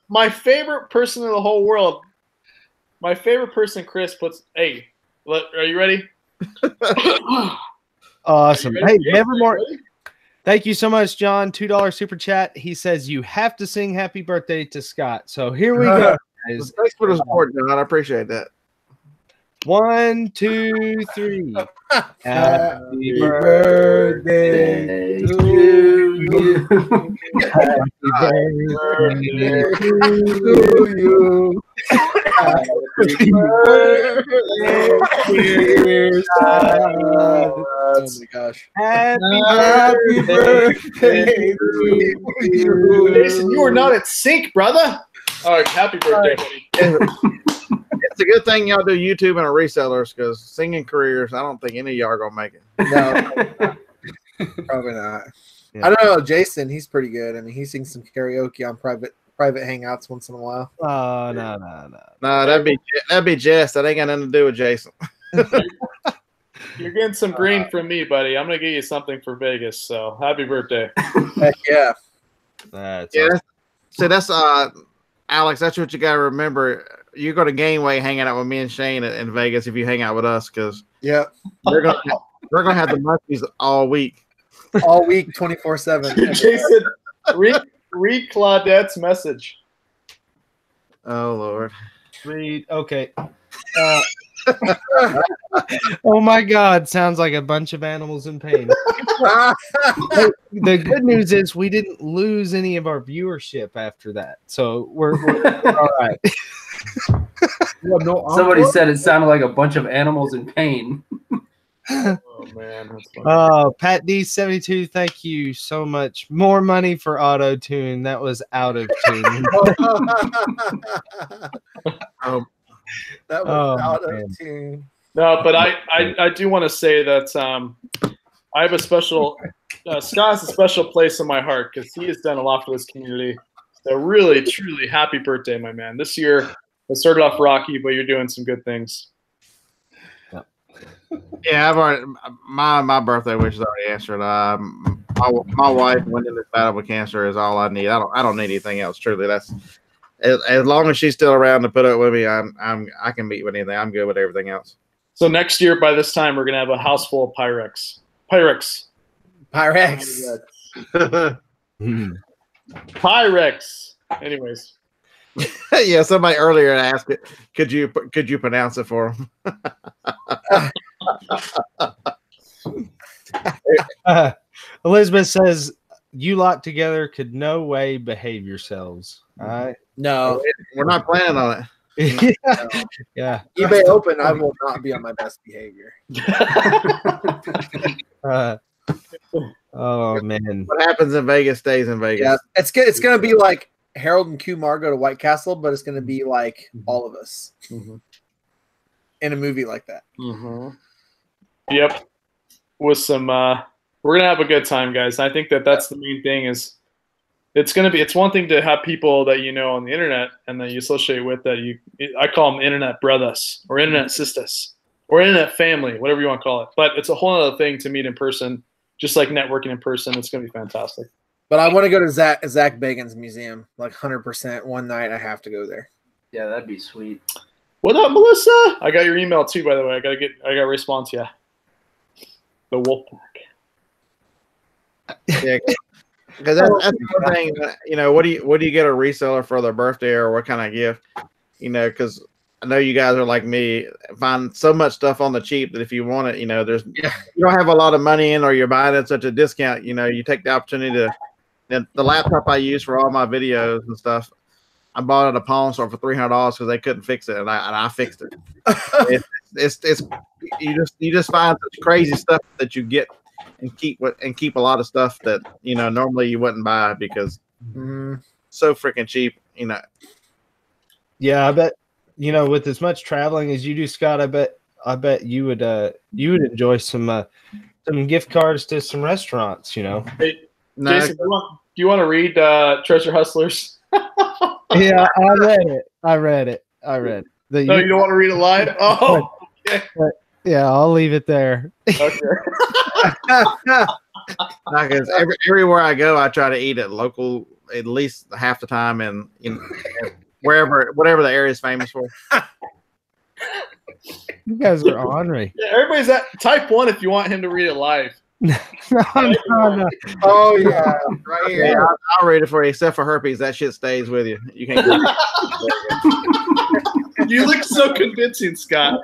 My favorite person in the whole world. My favorite person, Chris, puts. Hey, are you ready? Awesome. Ready? Hey, Nevermore. Thank you so much, John. $2 super chat. He says you have to sing happy birthday to Scott. So here we go, guys. Thanks for the support, John. I appreciate that. 1, 2, 3. Happy birthday to you. Happy birthday to you. Happy birthday, Oh my gosh. happy birthday to you. Jason, you are not in sync, brother. All right, happy birthday, buddy. It's a good thing y'all do YouTube and a resellers, because singing careers, I don't think any of y'all are going to make it. No, probably not. Yeah. I don't know. Jason, he's pretty good. I mean, he sings some karaoke on private hangouts once in a while. Oh, no. No, that'd be Jess. That ain't got nothing to do with Jason. You're getting some green from me, buddy. I'm gonna get you something for Vegas. So happy birthday. Heck yeah. That's Yeah. awesome. So that's Alex. That's what you got to remember. You're going to gain weight hanging out with me and Shane in Vegas if you hang out with us, because Yeah. we're gonna have the monkeys all week. All week, 24/7. Jason, read Claudette's message. Oh Lord. Okay. Oh my God! Sounds like a bunch of animals in pain. The good news is we didn't lose any of our viewership after that, so we're all right. Somebody said it sounded like a bunch of animals in pain. Oh man, that's funny. Oh, Pat D72, thank you so much. More money for auto tune. That was out of tune. That was out man. of tune. No, but I do want to say that I have a special Scott has a special place in my heart because he has done a lot for this community. So really, truly, happy birthday, my man. This year it started off rocky, but you're doing some good things. Yeah, I've already my birthday wish is already answered. My wife went in this battle with cancer is all I need. I don't need anything else. Truly, that's as long as she's still around to put up with me. I can meet with anything. I'm good with everything else. So next year, by this time, we're gonna have a house full of Pyrex. Pyrex. Pyrex. Pyrex. Anyways. Yeah, somebody earlier asked it. Could you pronounce it for him? Elizabeth says, "You lot together could no way behave yourselves." All right. No. We're not planning on it. Yeah. eBay open, I will not be on my best behavior. Oh man. What happens in Vegas stays in Vegas. Yeah, it's gonna be like Harold and Kumar go to White Castle, but it's gonna be like all of us in a movie like that. Yep. With some, we're gonna have a good time, guys. I think that's the main thing. Is it's one thing to have people that you know on the internet and that you associate with that I call them internet brothers or internet sisters or internet family, whatever you want to call it. But it's a whole other thing to meet in person, just like networking in person. It's gonna be fantastic. But I want to go to Zach Bagans Museum, like 100%. One night I have to go there. Yeah, that'd be sweet. What up, Melissa? I got your email too, by the way. I gotta respond to you. The Wolfpack. Yeah, because that's the thing. You know, what do you get a reseller for their birthday, or what kind of gift? You know, because I know you guys are like me, find so much stuff on the cheap that if you want it, you know, you don't have a lot of money in, or you're buying it at such a discount. You know, you take the opportunity to. The laptop I use for all my videos and stuff, I bought it at a pawn store for $300 because they couldn't fix it, and I fixed it. You just find such crazy stuff that you get and keep a lot of stuff that you know normally you wouldn't buy because so freaking cheap. You know. Yeah, I bet with as much traveling as you do, Scott, I bet you would enjoy some gift cards to some restaurants. You know. Hey, Jason, do you want to read Treasure Hustlers? Yeah, I read it. No, you don't want to read it live? Oh, okay. Yeah, I'll leave it there. Okay. Because everywhere I go, I try to eat at local at least half the time, and whatever the area is famous for. You guys are ornery. Yeah, everybody's at type 1 if you want him to read it live. No. Oh yeah, right here. Yeah, I'll read it for you. Except for herpes, that shit stays with you. You can't. Get it. You look so convincing, Scott.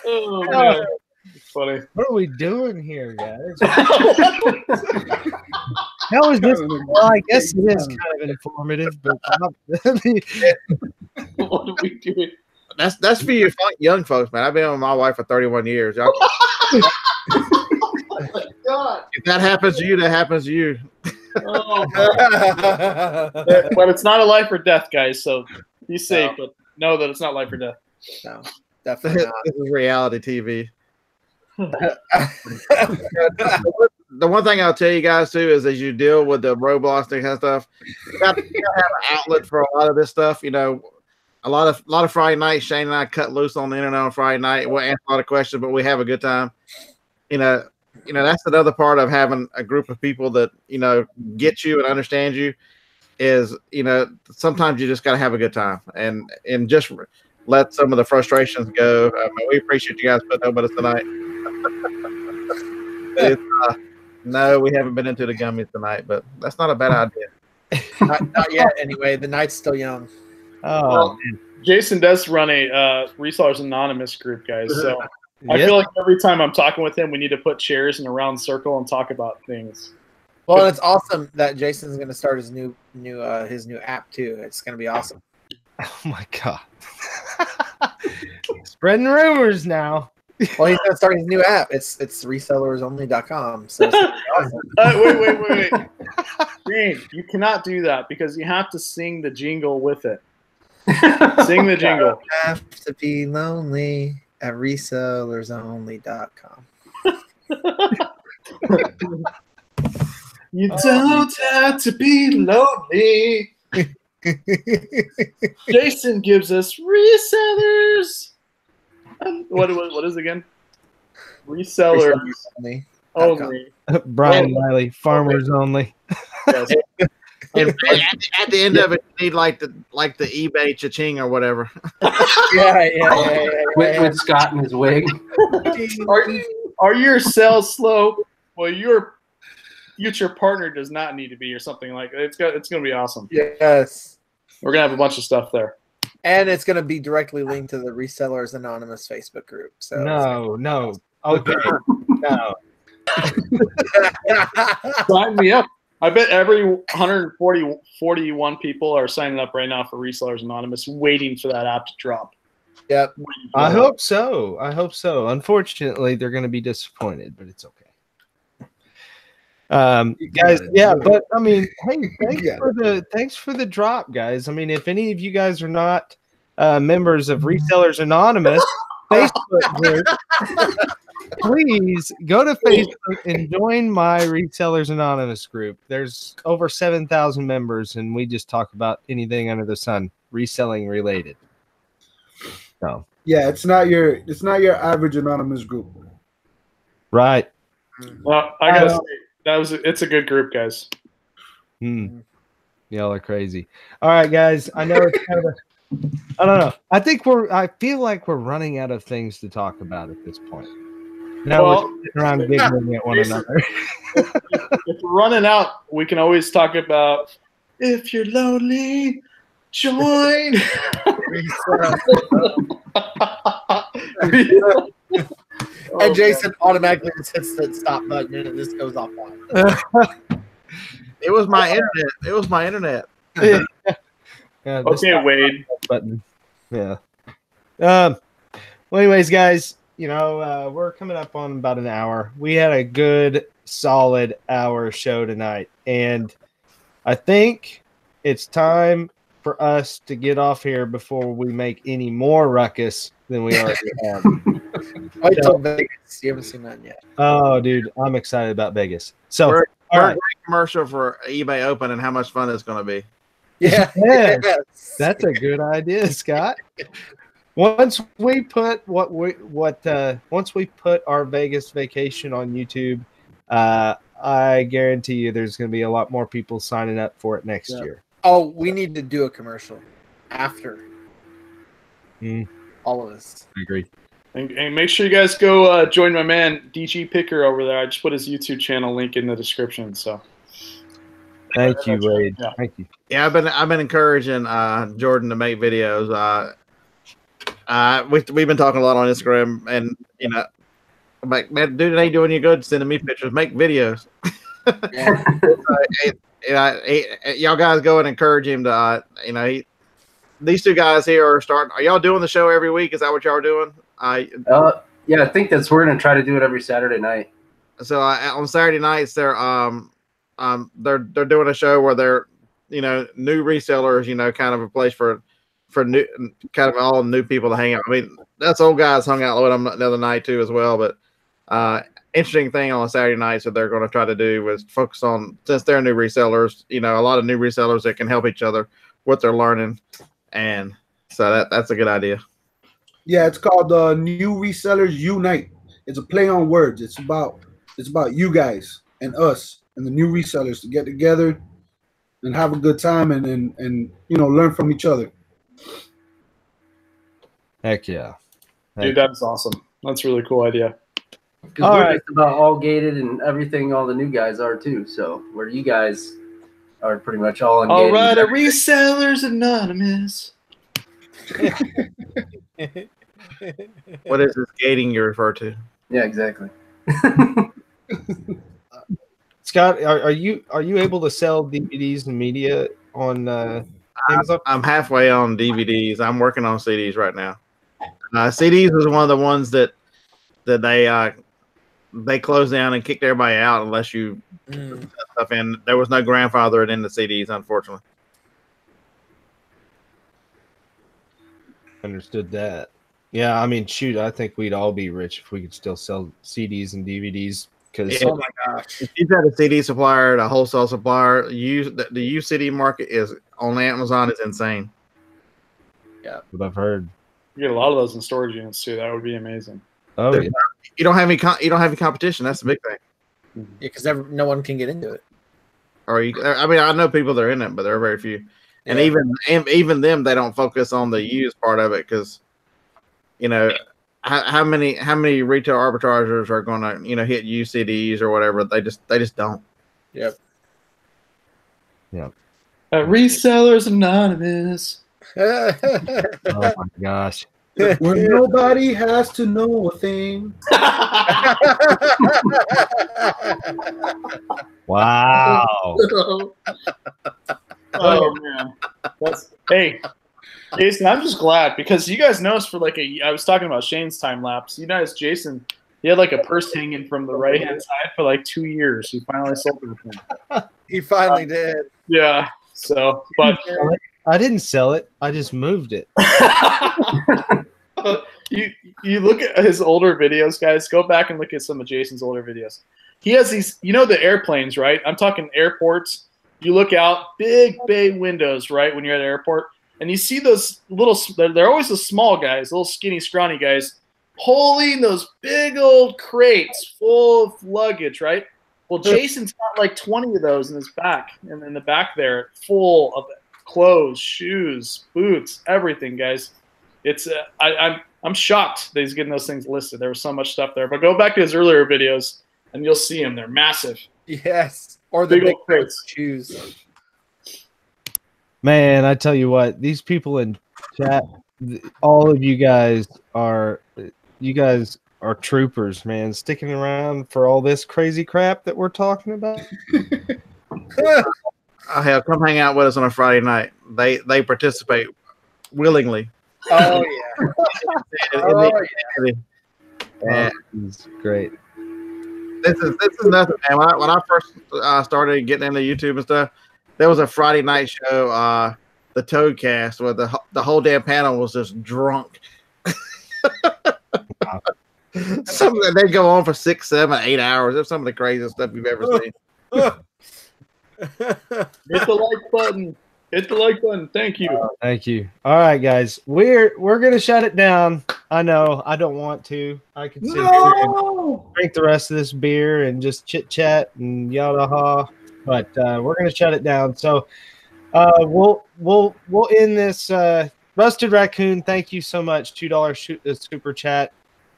Oh man, it's funny. What are we doing here, guys? How is this? Well, I guess it is kind of informative, but What are we doing? That's for you young folks, man. I've been with my wife for 31 years. God. If that happens to you, that happens to you. Oh, but it's not a life or death, guys. So be safe, but know that it's not life or death. No, definitely not. This is reality TV. The one thing I'll tell you guys too is as you deal with the Roblox and that kind of stuff, you got to have an outlet for a lot of this stuff. You know, a lot of Friday nights, Shane and I cut loose on the internet on Friday night. We'll answer a lot of questions, but we have a good time. You know, that's another part of having a group of people that, you know, get you and understand you is, you know, sometimes you just got to have a good time and just let some of the frustrations go. We appreciate you guys putting up with us tonight. No, we haven't been into the gummies tonight, but that's not a bad idea. Not yet, anyway. The night's still young. Oh, well, Jason does run a Resellers Anonymous group, guys. So I feel like every time I'm talking with him, we need to put chairs in a round circle and talk about things. Well, it's awesome that Jason's going to start his new app too. It's going to be awesome. Oh my god! Spreading rumors now. Well, he's going to start his new app. It's resellersonly.com. So awesome. Wait. Shane, you cannot do that because you have to sing the jingle with it. Sing the jingle. You have to be lonely at resellersonly.com. You don't have to be lonely. Jason gives us resellers. What is it again? Resellers only. Brian Wiley, farmers only. Yes. And at the end of it, you need like the eBay cha-ching or whatever. Yeah. With Scott and his wig. are your sales slow? Well, your future partner does not need to be, or something like that. It's going to be awesome. Yes. We're going to have a bunch of stuff there. And it's going to be directly linked to the Resellers Anonymous Facebook group. So No. Okay. No. Sign me up. I bet every 141 people are signing up right now for Resellers Anonymous, waiting for that app to drop. Yep. I hope so. Unfortunately, they're going to be disappointed, but it's okay. Guys, yeah, but I mean, hey, thanks for the drop, guys. I mean, if any of you guys are not members of Resellers Anonymous Facebook group, please go to Facebook and join my Resellers Anonymous group. There's over 7,000 members, and we just talk about anything under the sun, reselling related. So Yeah, it's not your average anonymous group. right. Well, I gotta say, it's a good group, guys. Y'all are crazy. All right, guys. I know it's kind of I don't know. I feel like we're running out of things to talk about at this point. Now we're sitting around giggling at one another. If we're running out, we can always talk about if you're lonely, join. And Jason automatically just hits the stop button and it just goes offline. It was my internet. Yeah, okay, Wade. Button. Yeah. Well, anyways, guys, we're coming up on about an hour. We had a good, solid hour show tonight, and I think it's time for us to get off here before we make any more ruckus than we already have. Wait till Vegas. You haven't seen that yet. Oh, dude, I'm excited about Vegas. So, We're all a right. great commercial for eBay Open and how much fun it's going to be. Yeah. Yes. That's a good idea, Scott. Once we put once we put our Vegas vacation on YouTube, I guarantee you there's going to be a lot more people signing up for it next year. Oh, we need to do a commercial after all of this. I agree. And make sure you guys go join my man DG Picker over there. I just put his YouTube channel link in the description. So thank you, Wade. Yeah. Thank you. Yeah, I've been encouraging Jordan to make videos. We've been talking a lot on Instagram, and I'm like, man, dude, it ain't doing you good sending me pictures. Make videos. Y'all guys go and encourage him to. These two guys here are starting. Are y'all doing the show every week? Is that what y'all are doing? Yeah, I think we're gonna try to do it every Saturday night. So on Saturday nights they're doing a show where they're new resellers, kind of a place for new, kind of all new people to hang out. I mean, that's old guys hung out with them the other night too as well. But interesting thing on Saturday nights that they're going to try to do was focus on, since they're new resellers, a lot of new resellers that can help each other, what they're learning, and so that's a good idea. Yeah, it's called New Resellers Unite. It's a play on words. It's about you guys and us and the new resellers to get together and have a good time and learn from each other. Heck yeah. Dude, that's awesome. That's a really cool idea. Because we're just about all gated and everything. All the new guys are too. So where you guys are pretty much all ungated. All right, a Resellers Anonymous. What is this gating you refer to? Yeah, exactly. Scott, are you able to sell DVDs and media on Amazon? I'm halfway on DVDs. I'm working on CDs right now. CDs was one of the ones that they closed down and kicked everybody out unless you put stuff in. There was no grandfathering in the CDs, unfortunately. Understood that. Yeah, I mean, shoot, I think we'd all be rich if we could still sell CDs and DVDs. Because Oh my gosh, if you've got a CD supplier, a wholesale supplier, the used CD market is on Amazon is insane. Yeah, what I've heard. You get a lot of those in storage units too. That would be amazing. Oh yeah. You don't have any competition. That's the big thing. yeah, because no one can get into it. I know people that are in it, but there are very few. And even them, they don't focus on the used part of it because, how many retail arbitrageurs are going to hit UCDs or whatever? They just don't. Yep. Yep. Resellers Anonymous. Oh my gosh. Where nobody has to know a thing. Wow. Oh man. Hey, Jason, I'm just glad because you guys noticed for I was talking about Shane's time lapse. You noticed Jason, he had like a purse hanging from the right hand side for like 2 years. He finally sold it. He finally did. Yeah. So, but I didn't sell it. I just moved it. you look at his older videos, guys. Go back and look at some of Jason's older videos. He has these, the airplanes, right? I'm talking airports. You look out, big bay windows, right, when you're at an airport, and you see those they're always the small guys, little skinny, scrawny guys, pulling those big old crates full of luggage, right? Well, Jason's got like 20 of those in his back, and in the back there, full of clothes, shoes, boots, everything, guys. It's I'm shocked that he's getting those things listed. There was so much stuff there. But go back to his earlier videos, and you'll see them. They're massive. Yes. Or the big crates. Shoes. Man, I tell you what, these people in chat, all of you guys are troopers, man, sticking around for all this crazy crap that we're talking about. Hell, come hang out with us on a Friday night. They participate willingly. Oh yeah. Yeah. It's great. This is nothing, man. When I first started getting into YouTube and stuff, there was a Friday night show, the Toadcast, where the whole damn panel was just drunk. Some of they go on for 6, 7, 8 hours. That's some of the craziest stuff you've ever seen. Hit the like button. Hit the like button. Thank you. Thank you. All right, guys. We're gonna shut it down. I know. I don't want to. I could sit here and drink the rest of this beer and just chit chat and yada ha. But we're gonna shut it down. So we'll end this. Rusted Raccoon, thank you so much. $2 super chat.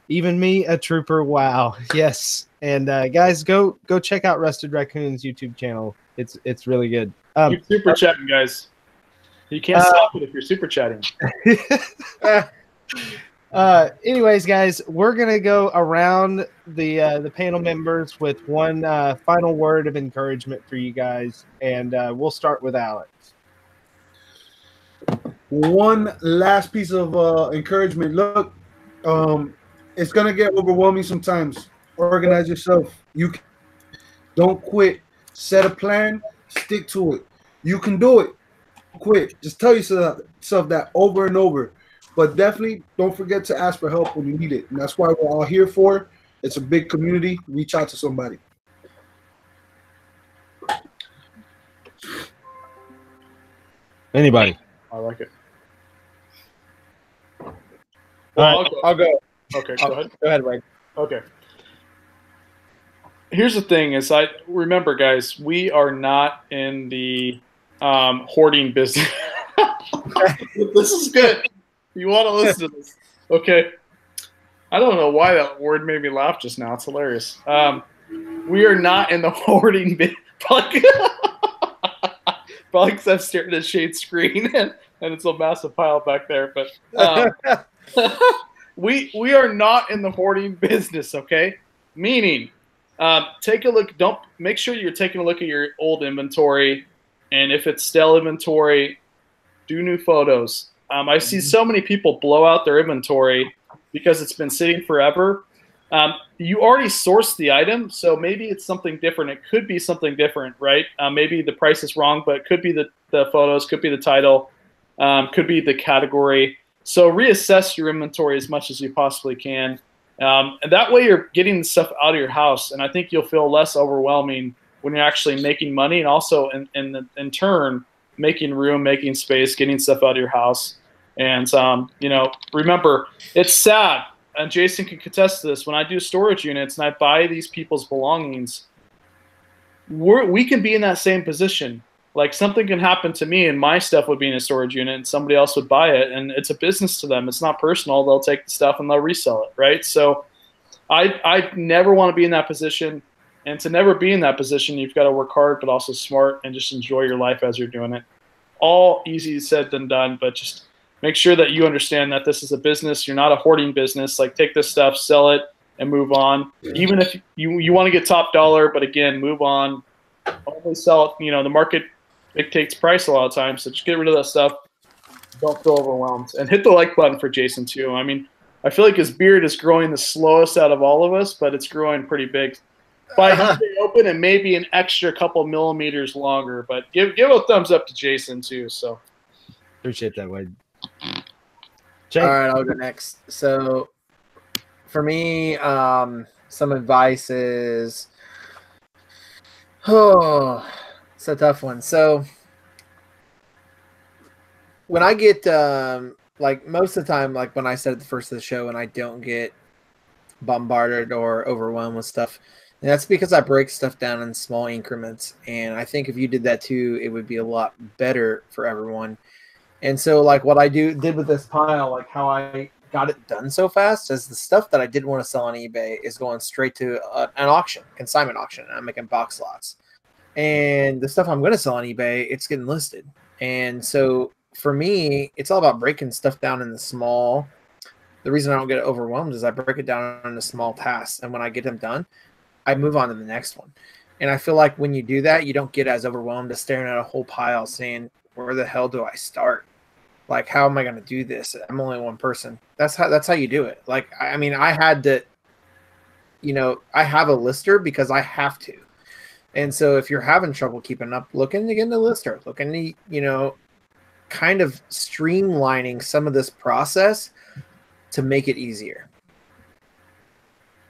Even me, a trooper. Wow. Yes. And guys, go check out Rusted Raccoon's YouTube channel. It's really good. Keep super chatting, guys. You can't stop it if you're super chatting. Anyways, guys, we're gonna go around the panel members with one final word of encouragement for you guys, and we'll start with Alex. One last piece of encouragement. Look, it's gonna get overwhelming sometimes. Organize yourself. Don't quit. Set a plan. Stick to it. You can do it. Quit. Just tell yourself that over and over. But definitely don't forget to ask for help when you need it. And that's why we're all here for. It's a big community. Reach out to somebody. Anybody? I like it. All Well, right. I'll go. Okay, go ahead. Go ahead, Wade. Okay. Here's the thing: is remember, guys, we are not in the hoarding business. This is good. You want to listen to this? Okay. I don't know why that word made me laugh just now. It's hilarious. We are not in the hoarding business. Probably because I'm staring at Shade's screen and it's a massive pile back there. But we are not in the hoarding business. Okay, meaning. Take a look. Make sure you're taking a look at your old inventory, and if it's stale inventory, do new photos. I see so many people blow out their inventory because it's been sitting forever. You already sourced the item, so maybe it's something different. It could be something different, right? Maybe the price is wrong, but it could be the photos, could be the title, could be the category. So reassess your inventory as much as you possibly can. And that way you're getting the stuff out of your house, and I think you'll feel less overwhelming when you're actually making money, and also in turn making room, making space, getting stuff out of your house. And remember, it's sad, and Jason can contest to this. When I do storage units and I buy these people's belongings, we can be in that same position. Like something can happen to me and my stuff would be in a storage unit and somebody else would buy it, and it's a business to them. It's not personal. They'll take the stuff and they'll resell it, right? So I never want to be in that position. And to never be in that position, you've got to work hard, but also smart and just enjoy your life as you're doing it. All easy said than done, but just make sure that you understand that this is a business. You're not a hoarding business. Like take this stuff, sell it, and move on. Even if you want to get top dollar, but again, move on. Only sell it. You know, the market dictates price a lot of times, so just get rid of that stuff. Don't feel overwhelmed. And hit the like button for Jason too. I mean, I feel like his beard is growing the slowest out of all of us, but it's growing pretty big. By stay open and maybe an extra couple millimeters longer, but give a thumbs up to Jason too. So Appreciate that, Wade. All right, I'll go next. So for me, some advice is, it's a tough one. So when I get like most of the time, like when I said at the first of the show, and I don't get bombarded or overwhelmed with stuff, and that's because I break stuff down in small increments. And I think if you did that too, it would be a lot better for everyone. And so like what I did with this pile, like how I got it done so fast is the stuff that I didn't want to sell on eBay is going straight to an auction, consignment auction. And I'm making box lots. And the stuff I'm going to sell on eBay, it's getting listed. And so for me, it's all about breaking stuff down in the small. The reason I don't get overwhelmed is I break it down into small tasks. And when I get them done, I move on to the next one. And I feel like when you do that, you don't get as overwhelmed as staring at a whole pile saying, where the hell do I start? Like, how am I going to do this? I'm only one person. That's how you do it. Like, I mean, I had to, you know, I have a lister because I have to. And so if you're having trouble keeping up, look into getting a lister. Look into, you know, kind of streamlining some of this process to make it easier.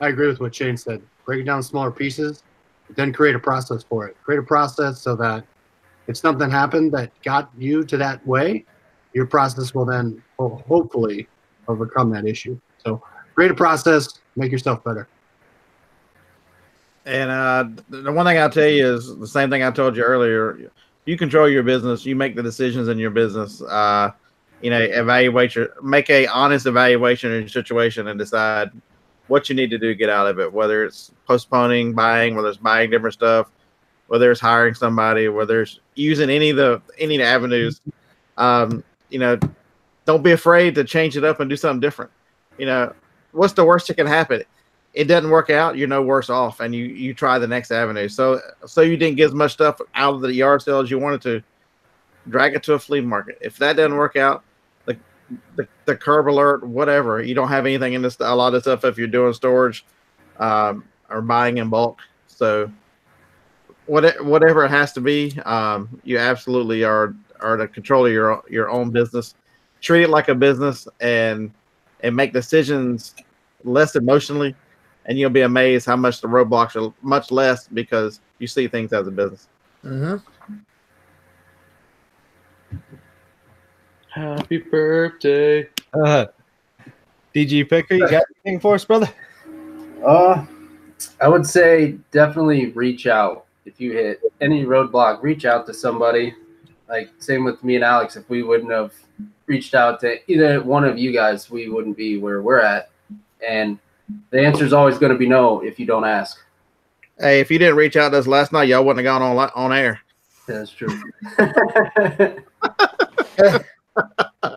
I agree with what Shane said. Break it down in smaller pieces, then create a process for it. Create a process so that if something happened that got you to that way, your process will then hopefully overcome that issue. So create a process, make yourself better. And the one thing I'll tell you is the same thing I told you earlier. You control your business. You make the decisions in your business. You know, make a honest evaluation of your situation and decide what you need to do to get out of it, whether it's postponing buying, whether it's buying different stuff, whether it's hiring somebody, whether it's using any avenues. You know, don't be afraid to change it up and do something different. You know, what's the worst that can happen? It doesn't work out, you're no worse off, and you try the next avenue. So you didn't get as much stuff out of the yard sale as you wanted to, drag it to a flea market. If that doesn't work out, the curb alert, whatever, you don't have anything in a lot of stuff if you're doing storage or buying in bulk. So whatever it has to be, you absolutely are the control of your own business. Treat it like a business and make decisions less emotionally, and you'll be amazed how much the roadblocks are much less because you see things as a business. Mm-hmm. Happy birthday. DG Picker, you got anything for us, brother? I would say definitely reach out. If you hit any roadblock, reach out to somebody. Like same with me and Alex. If we wouldn't have reached out to either one of you guys, we wouldn't be where we're at. And the answer is always going to be no if you don't ask. Hey, if you didn't reach out to us last night, y'all wouldn't have gone on air. That's true.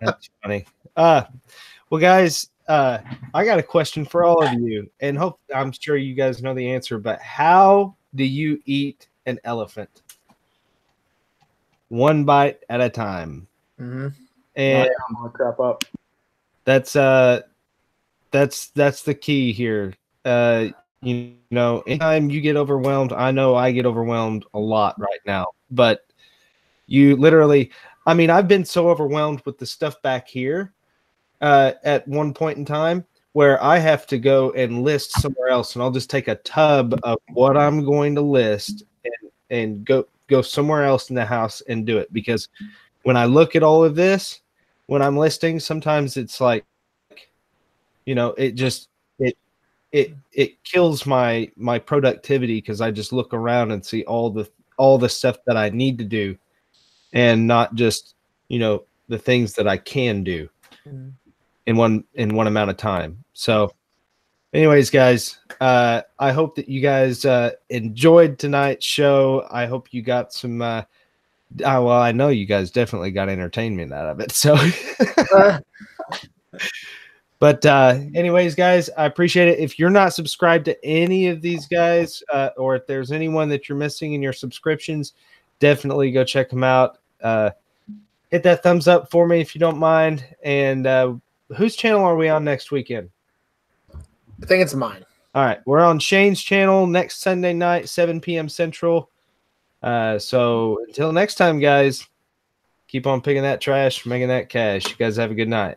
That's funny. Well, guys, I got a question for all of you, and I'm sure you guys know the answer, but how do you eat an elephant? One bite at a time. Mm-hmm. And I'm gonna crap up. that's the key here. You know, anytime you get overwhelmed, I know I get overwhelmed a lot right now, but you literally, I mean, I've been so overwhelmed with the stuff back here at one point in time where I have to go and list somewhere else, and I'll just take a tub of what I'm going to list and go somewhere else in the house and do it. Because when I look at all of this, when I'm listing, sometimes it's like, you know, it just it kills my productivity because I just look around and see all the stuff that I need to do, and not just, you know, the things that I can do in one amount of time. So anyways, guys, I hope that you guys enjoyed tonight's show. I hope you got some well, I know you guys definitely got entertainment out of it. So but anyways, guys, I appreciate it. If you're not subscribed to any of these guys, or if there's anyone that you're missing in your subscriptions, definitely go check them out. Hit that thumbs up for me if you don't mind. And whose channel are we on next weekend? I think it's mine. All right, we're on Shane's channel next Sunday night, 7 p.m. Central. So until next time, guys, keep on picking that trash, making that cash. You guys have a good night.